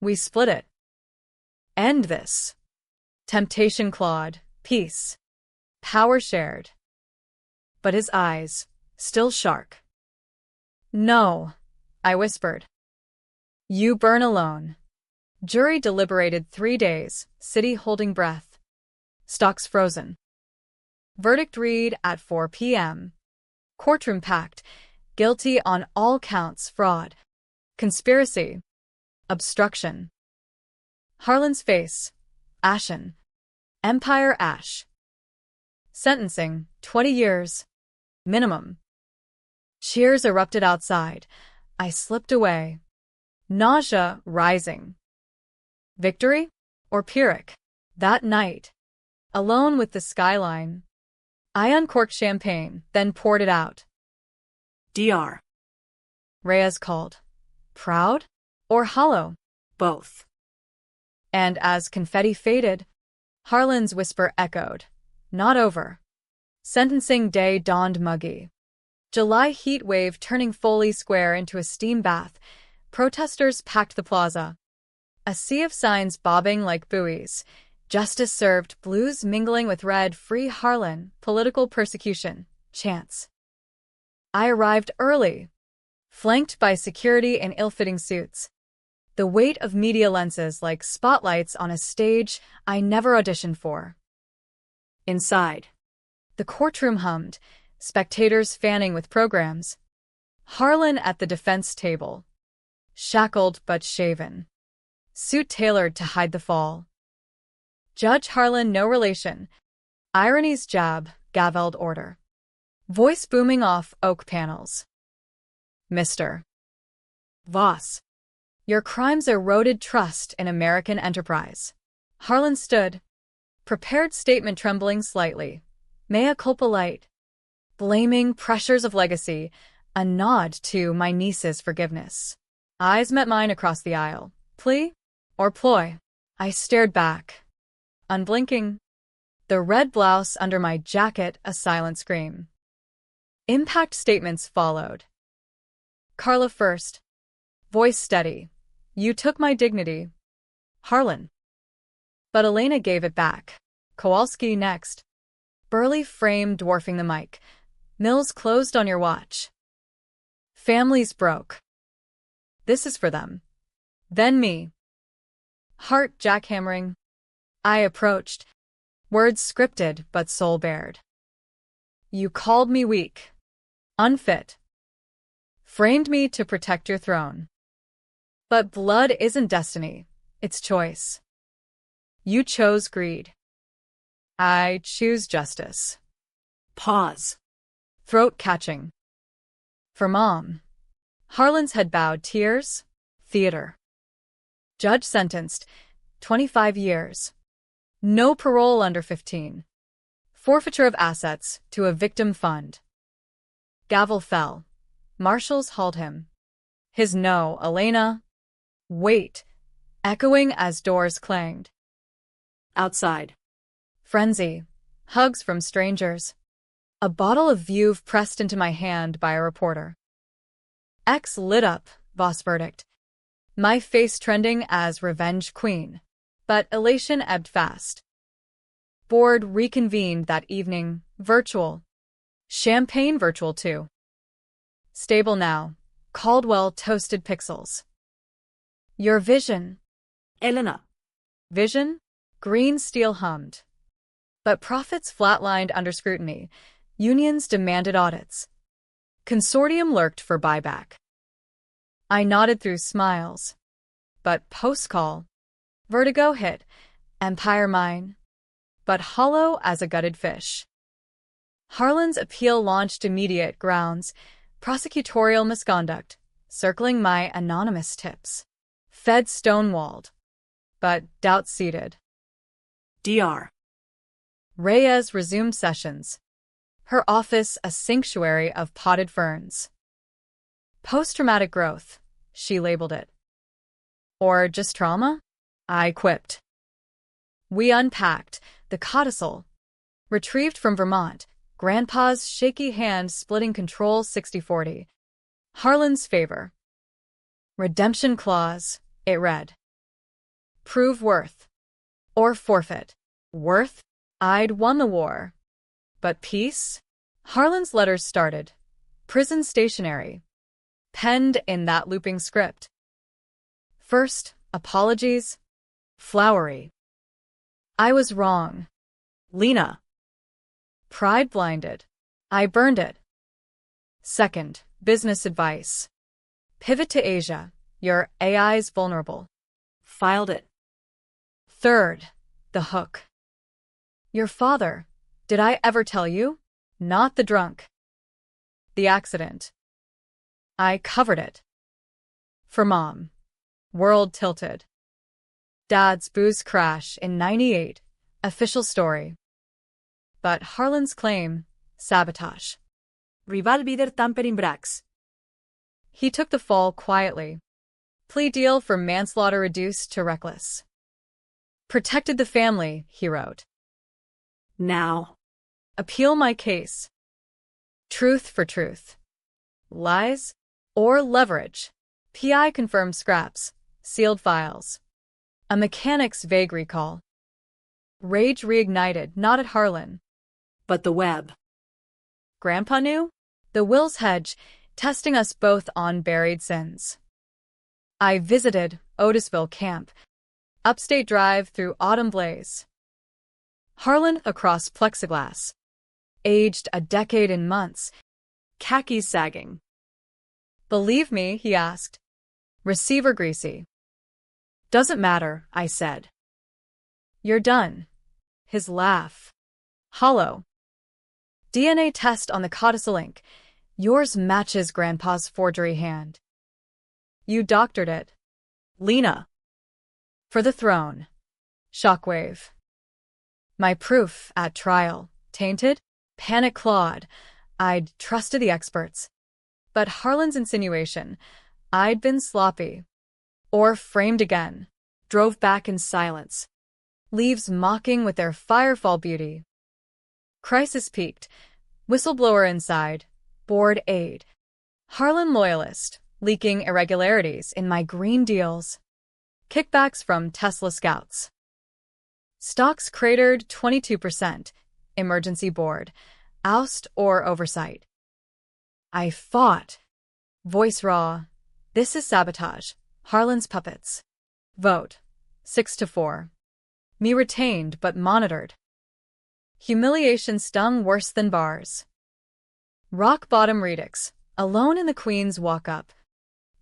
We split it. End this. Temptation clawed, peace, power shared. But his eyes, still shark. No, I whispered. You burn alone. Jury deliberated 3 days, city holding breath. Stocks frozen. Verdict read at 4 p.m. Courtroom packed. Guilty on all counts: fraud, conspiracy, obstruction. Harlan's face, ashen. Empire ash. Sentencing, 20 years. Minimum. Cheers erupted outside. I slipped away. Nausea rising. Victory? Or Pyrrhic? That night, alone with the skyline, I uncorked champagne, then poured it out.
Dr.
Reyes called. Proud? Or hollow?
Both.
And as confetti faded, Harlan's whisper echoed. Not over. Sentencing day dawned muggy. July heat wave turning Foley Square into a steam bath. Protesters packed the plaza. A sea of signs bobbing like buoys. Justice served, blues mingling with red, free Harlan, political persecution, chance. I arrived early, flanked by security in ill-fitting suits. The weight of media lenses like spotlights on a stage I never auditioned for. Inside, the courtroom hummed, spectators fanning with programs. Harlan at the defense table, shackled but shaven. Suit tailored to hide the fall. Judge Harlan no relation. Irony's jab, gavelled order. Voice booming off oak panels. Mr. Voss, your crimes eroded trust in American enterprise. Harlan stood, prepared statement trembling slightly. Mea culpa light. Blaming pressures of legacy, a nod to my niece's forgiveness. Eyes met mine across the aisle. Plea? Or ploy? I stared back, unblinking. The red blouse under my jacket a silent scream. Impact statements followed. Carla first. Voice steady. You took my dignity. Harlan. But Elena gave it back. Kowalski next. Burly frame dwarfing the mic. Mills closed on your watch. Families broke. This is for them. Then me. Heart jackhammering. I approached. Words scripted but soul bared. You called me weak. Unfit. Framed me to protect your throne. But blood isn't destiny, it's choice. You chose greed. I choose justice.
Pause.
Throat catching. For Mom. Harlan's head bowed. Tears. Theater. Judge sentenced. 25 years. No parole under 15. Forfeiture of assets to a victim fund. Gavel fell. Marshals hauled him. His no, Elena. Wait. Echoing as doors clanged.
Outside.
Frenzy. Hugs from strangers. A bottle of Veuve pressed into my hand by a reporter. X lit up, Voss verdict. My face trending as revenge queen. But elation ebbed fast. Board reconvened that evening, virtual. Champagne virtual too. Stable now. Caldwell toasted pixels. Your vision.
Elena.
Vision? Green steel hummed. But profits flatlined under scrutiny. Unions demanded audits. Consortium lurked for buyback. I nodded through smiles. But post-call. Vertigo hit. Empire mine. But hollow as a gutted fish. Harlan's appeal launched immediate grounds. Prosecutorial misconduct. Circling my anonymous tips. Fed stonewalled. But doubt seated.
Dr.
Reyes resumed sessions. Her office a sanctuary of potted ferns. Post-traumatic growth, she labeled it. Or just trauma? I quipped. We unpacked the codicil. Retrieved from Vermont, Grandpa's shaky hand splitting Control 6040. Harlan's favor. Redemption clause, it read. Prove worth. Or forfeit. Worth? I'd won the war. But peace? Harlan's letters started. Prison stationery. Penned in that looping script. First, apologies. Flowery. I was wrong.
Lena.
Pride blinded. I burned it. Second, business advice. Pivot to Asia. Your AI's vulnerable.
Filed it.
Third, the hook. Your father. Did I ever tell you? Not the drunk. The accident. I covered it. For Mom. World tilted. Dad's booze crash in '98. Official story. But Harlan's claim, sabotage.
Rival vider tampering brax.
He took the fall quietly. Plea deal for manslaughter reduced to reckless. Protected the family, he wrote.
Now.
Appeal my case. Truth for truth. Lies or leverage. PI confirmed scraps. Sealed files. A mechanic's vague recall. Rage reignited, not at Harlan.
But the web.
Grandpa knew? The Will's hedge, testing us both on buried sins. I visited Otisville Camp. Upstate Drive through autumn blaze. Harlan across plexiglass. Aged a decade in months. Khakis sagging. Believe me, he asked. Receiver greasy. Doesn't matter, I said. You're done. His laugh. Hollow. DNA test on the codicil ink. Yours matches Grandpa's forgery hand. You doctored it. Lena. For the throne. Shockwave. My proof at trial. Tainted? Panic clawed. I'd trusted the experts. But Harlan's insinuation, I'd been sloppy. Or framed again. Drove back in silence. Leaves mocking with their firefall beauty. Crisis peaked. Whistleblower inside. Board aide. Harlan loyalist. Leaking irregularities in my green deals. Kickbacks from Tesla scouts. Stocks cratered 22%. Emergency board. Oust or oversight. I fought. Voice raw. This is sabotage. Harlan's puppets. Vote. 6-4. Me retained but monitored. Humiliation stung worse than bars. Rock bottom redux. Alone in the Queen's walk-up.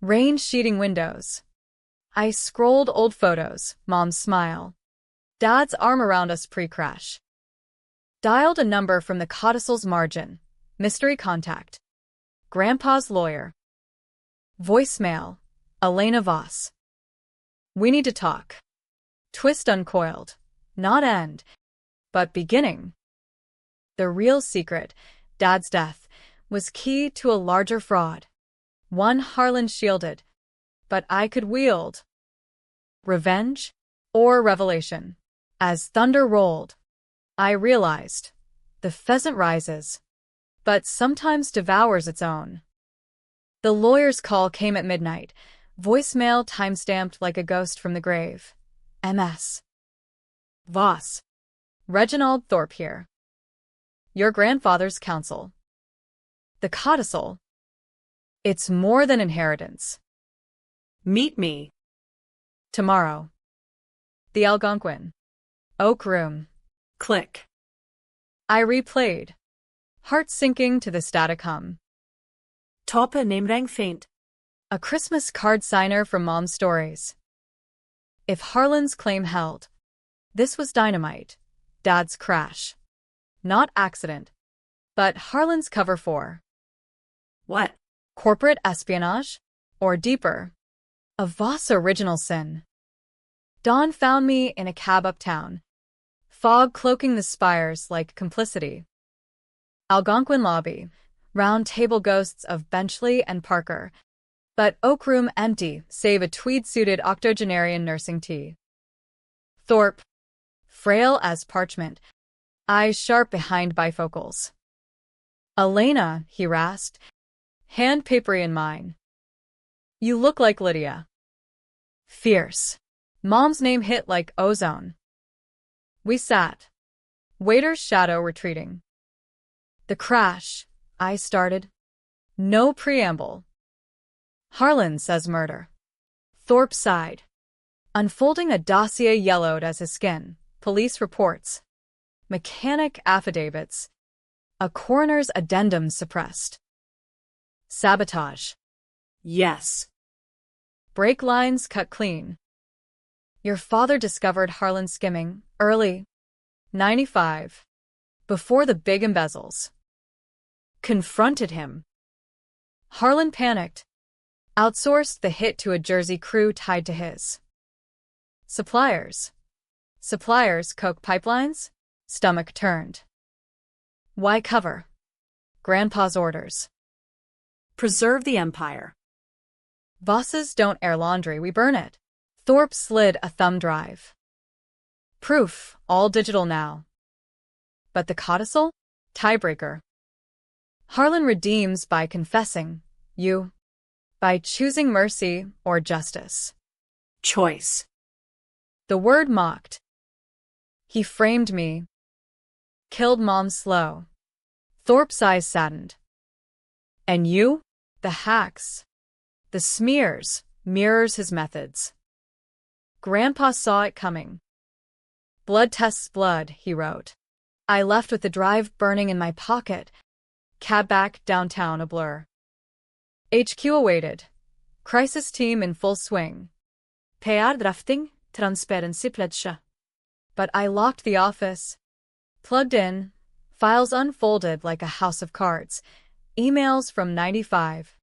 Rain sheeting windows. I scrolled old photos, Mom's smile. Dad's arm around us pre-crash. Dialed a number from the codicil's margin. Mystery contact. Grandpa's lawyer. Voicemail. Elena Voss. We need to talk. Twist uncoiled. Not end, but beginning. The real secret, Dad's death, was key to a larger fraud. One Harlan shielded, but I could wield. Revenge or revelation? As thunder rolled, I realized the pheasant rises, but sometimes devours its own. The lawyer's call came at midnight, voicemail time-stamped like a ghost from the grave. MS. Voss. Reginald Thorpe here. Your grandfather's counsel. The codicil. It's more than inheritance.
Meet me.
Tomorrow. The Algonquin. Oak Room.
Click.
I replayed. Heart sinking to the static hum.
Toppe namerang faint.
A Christmas card signer from Mom's stories. If Harlan's claim held, this was dynamite. Dad's crash. Not accident, but Harlan's cover for.
What?
Corporate espionage? Or deeper? A Voss original sin. Dawn found me in a cab uptown. Fog cloaking the spires like complicity. Algonquin lobby. Round table ghosts of Benchley and Parker. But Oak Room empty, save a tweed-suited octogenarian nursing tea. Thorpe. Frail as parchment. Eyes sharp behind bifocals. Elena, he rasped. Hand papery in mine. You look like Lydia. Fierce. Mom's name hit like ozone. We sat. Waiter's shadow retreating. The crash, I started. No preamble. Harlan says murder. Thorpe sighed. Unfolding a dossier yellowed as his skin. Police reports. Mechanic affidavits. A coroner's addendum suppressed. Sabotage.
Yes.
Brake lines cut clean. Your father discovered Harlan skimming early. 95. Before the big embezzles. Confronted him. Harlan panicked. Outsourced the hit to a Jersey crew tied to his. Suppliers. Suppliers, coke pipelines? Stomach turned. Why cover? Grandpa's orders.
Preserve the empire.
Bosses don't air laundry, we burn it. Thorpe slid a thumb drive. Proof, all digital now. But the codicil? Tiebreaker. Harlan redeems by confessing. You. By choosing mercy or justice.
Choice.
The word mocked. He framed me. Killed Mom slow. Thorpe's eyes saddened. And you? The hacks. The smears, mirrors his methods. Grandpa saw it coming. Blood tests blood, he wrote. I left with the drive burning in my pocket. Cab back downtown a blur. HQ awaited. Crisis team in full swing. PR drafting, transparency pledge. But I locked the office. Plugged in. Files unfolded like a house of cards. Emails from 95.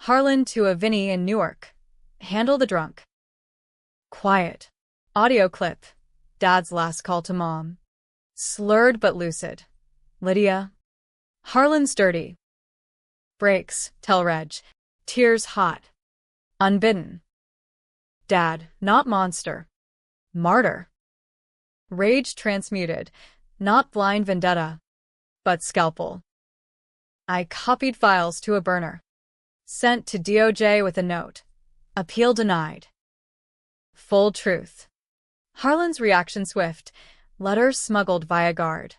Harlan to a Vinny in Newark. Handle the drunk. Quiet. Audio clip. Dad's last call to Mom. Slurred but lucid. Lydia. Harlan's dirty. Breaks, tell Reg. Tears hot. Unbidden. Dad, not monster. Martyr. Rage transmuted. Not blind vendetta. But scalpel. I copied files to a burner. Sent to DOJ with a note. Appeal denied. Full truth. Harlan's reaction swift. Letter smuggled via guard.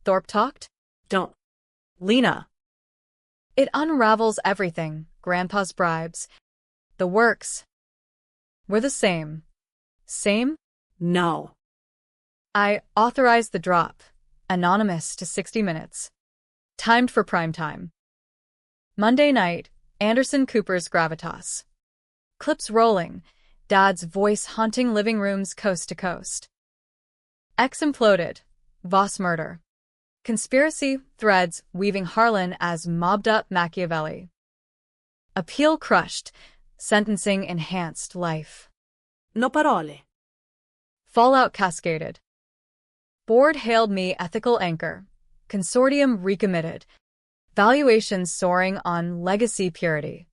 Thorpe talked?
Don't.
Lena. It unravels everything. Grandpa's bribes. The works. We're the same. Same?
No.
I authorized the drop. Anonymous to 60 Minutes. Timed for prime time. Monday night, Anderson Cooper's Gravitas. Clips rolling. Dad's voice haunting living rooms coast to coast. X imploded. Voss murder. Conspiracy threads weaving Harlan as mobbed-up Machiavelli. Appeal crushed. Sentencing enhanced life.
No parole.
Fallout cascaded. Board hailed me ethical anchor. Consortium recommitted. Valuations soaring on legacy purity.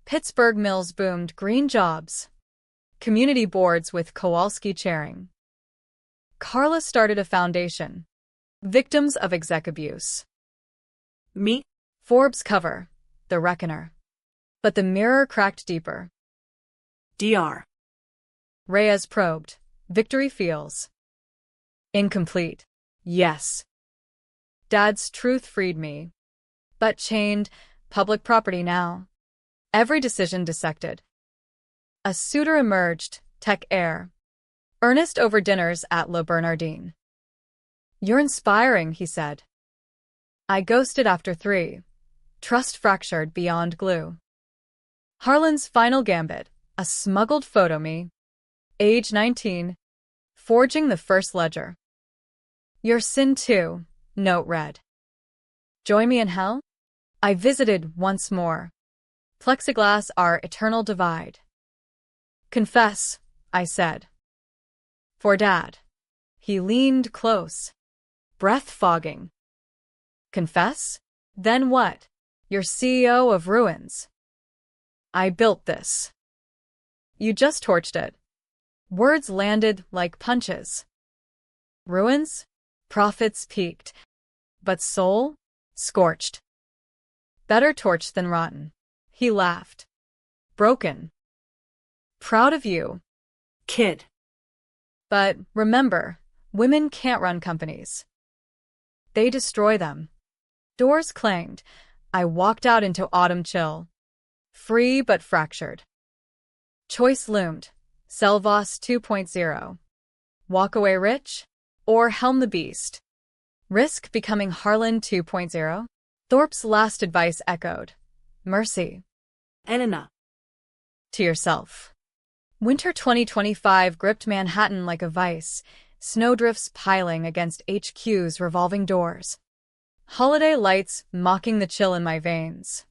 Pittsburgh mills boomed green jobs. Community boards with Kowalski chairing. Carla started a foundation. Victims of exec abuse.
Me?
Forbes cover. The Reckoner. But the mirror cracked deeper.
DR.
Reyes probed. Victory feels incomplete. Yes. Dad's truth freed me. But chained, public property now. Every decision dissected. A suitor emerged, tech heir. Earnest over dinners at Le Bernardin. You're inspiring, he said. I ghosted after 3. Trust fractured beyond glue. Harlan's final gambit, a smuggled photo me. Age 19. Forging the first ledger. Your sin too, note read. Join me in hell? I visited once more. Plexiglass our eternal divide. Confess, I said. For Dad. He leaned close. Breath fogging. Confess? Then what? You're CEO of ruins. I built this. You just torched it. Words landed like punches. Ruins? Profits peaked. But soul? Scorched. Better torched than rotten. He laughed. Broken. Proud of you.
Kid.
But remember, women can't run companies. They destroy them. Doors clanged. I walked out into autumn chill. Free but fractured. Choice loomed. Sell Voss 2.0. Walk away rich? Or helm the beast? Risk becoming Harlan 2.0? Thorpe's last advice echoed. Mercy.
Elena.
To yourself. Winter 2025 gripped Manhattan like a vice, snowdrifts piling against HQ's revolving doors. Holiday lights mocking the chill in my veins.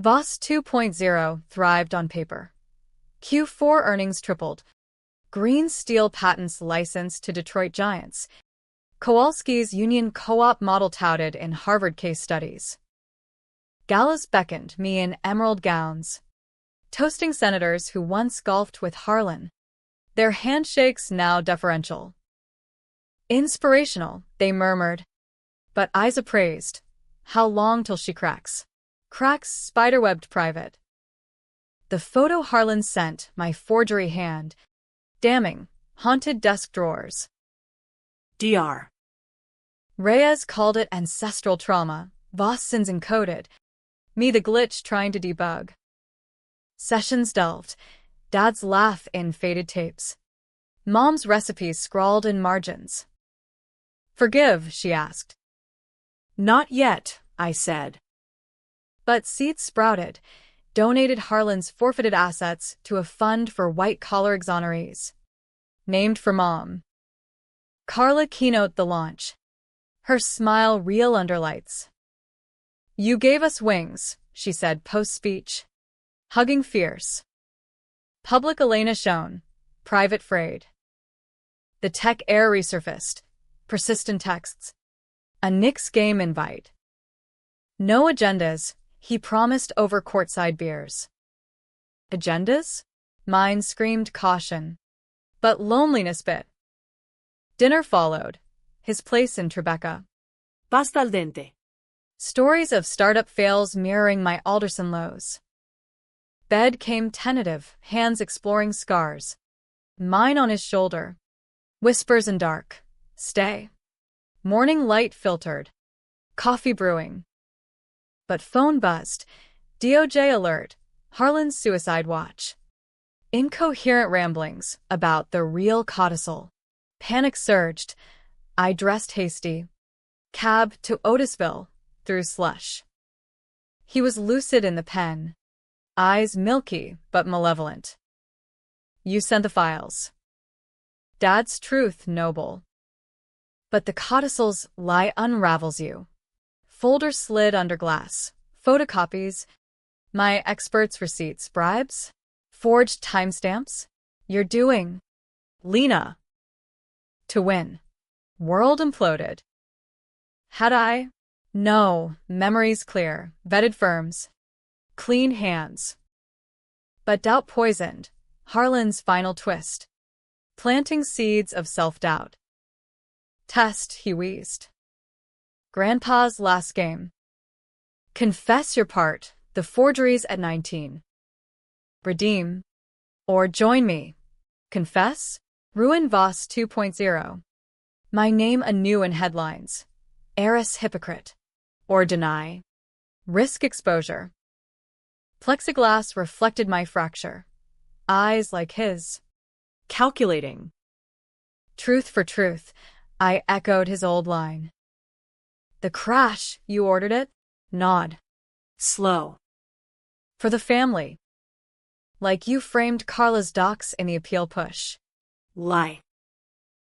Voss 2.0 thrived on paper. Q4 earnings tripled. Green Steel patents licensed to Detroit Giants. Kowalski's Union Co-op model touted in Harvard case studies. Galas beckoned me in emerald gowns, toasting senators who once golfed with Harlan, their handshakes now deferential. Inspirational, they murmured, but eyes appraised. How long till she cracks? Cracks spiderwebbed private. The photo Harlan sent, my forgery hand, damning, haunted desk drawers.
Dr.
Reyes called it ancestral trauma, Voss sins encoded, me the glitch trying to debug. Sessions delved, Dad's laugh in faded tapes. Mom's recipes scrawled in margins. Forgive, she asked.
Not yet, I said.
But seeds sprouted, donated Harlan's forfeited assets to a fund for white-collar exonerees. Named for Mom. Carla keynote the launch. Her smile real under lights. You gave us wings, she said post-speech. Hugging fierce. Public Elena shone. Private frayed. The tech air resurfaced. Persistent texts. A Knicks game invite. No agendas, he promised over courtside beers. Agendas? Mine screamed caution. But loneliness bit. Dinner followed. His place in Tribeca.
Pasta al dente.
Stories of startup fails mirroring my Alderson lows. Bed came tentative, hands exploring scars. Mine on his shoulder. Whispers in dark. Stay. Morning light filtered. Coffee brewing. But phone buzzed. DOJ alert. Harlan's suicide watch. Incoherent ramblings about the real codicil. Panic surged. I dressed hasty. Cab to Otisville, through slush. He was lucid in the pen. Eyes milky but malevolent. You sent the files. Dad's truth noble. But the codicil's lie unravels you. Folder slid under glass. Photocopies. My expert's receipts. Bribes? Forged timestamps? You're doing. Lena. To win. World imploded. Had I? No. Memories clear. Vetted firms. Clean hands. But doubt poisoned. Harlan's final twist. Planting seeds of self-doubt. Test, he wheezed. Grandpa's last game. Confess your part, the forgeries at 19. Redeem. Or join me. Confess? Ruin Voss 2.0. My name anew in headlines. Heiress hypocrite. Or deny. Risk exposure. Plexiglass reflected my fracture. Eyes like his. Calculating. Truth for truth, I echoed his old line. The crash, you ordered it? Nod.
Slow.
For the family. Like you framed Carla's docs in the appeal push.
Lie.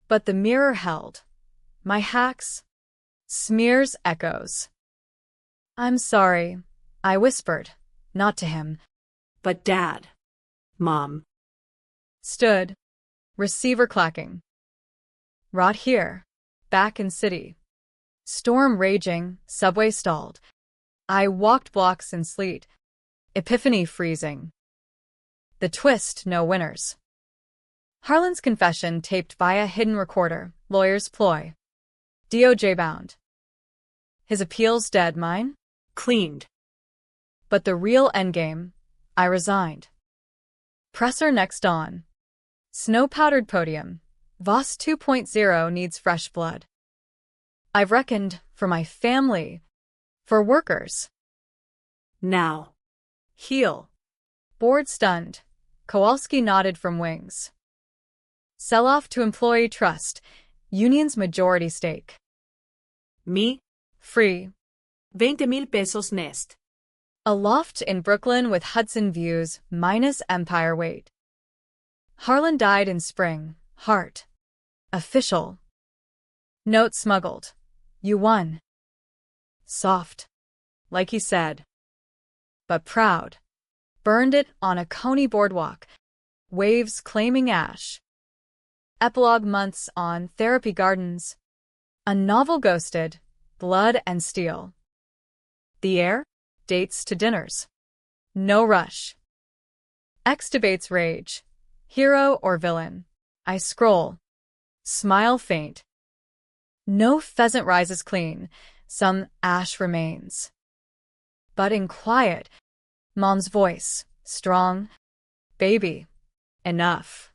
But the mirror held. My hacks. Smears echoes. I'm sorry, I whispered, not to him.
But Dad. Mom.
Stood. Receiver clacking. Rot here. Back in city. Storm raging, subway stalled. I walked blocks in sleet. Epiphany freezing. The twist, no winners. Harlan's confession taped via hidden recorder, lawyer's ploy. DOJ bound. His appeals dead, mine?
Cleaned.
But the real endgame, I resigned. Presser next on. Snow-powdered podium. Voss 2.0 needs fresh blood. I've reckoned for my family, for workers.
Now.
Heel. Board stunned. Kowalski nodded from wings. Sell off to employee trust. Union's majority stake.
Me.
Free.
20,000 pesos nest.
A loft in Brooklyn with Hudson views minus Empire weight. Harlan died in spring. Heart. Official. Note smuggled. You won. Soft. Like he said. But proud. Burned it on a Coney boardwalk. Waves claiming ash. Epilogue months on Therapy Gardens. A novel ghosted. Blood and steel. The air? Dates to dinners. No rush. X debates rage. Hero or villain? I scroll. Smile faint. No pheasant rises clean. Some ash remains. But in quiet, Mom's voice, strong. Baby. Enough.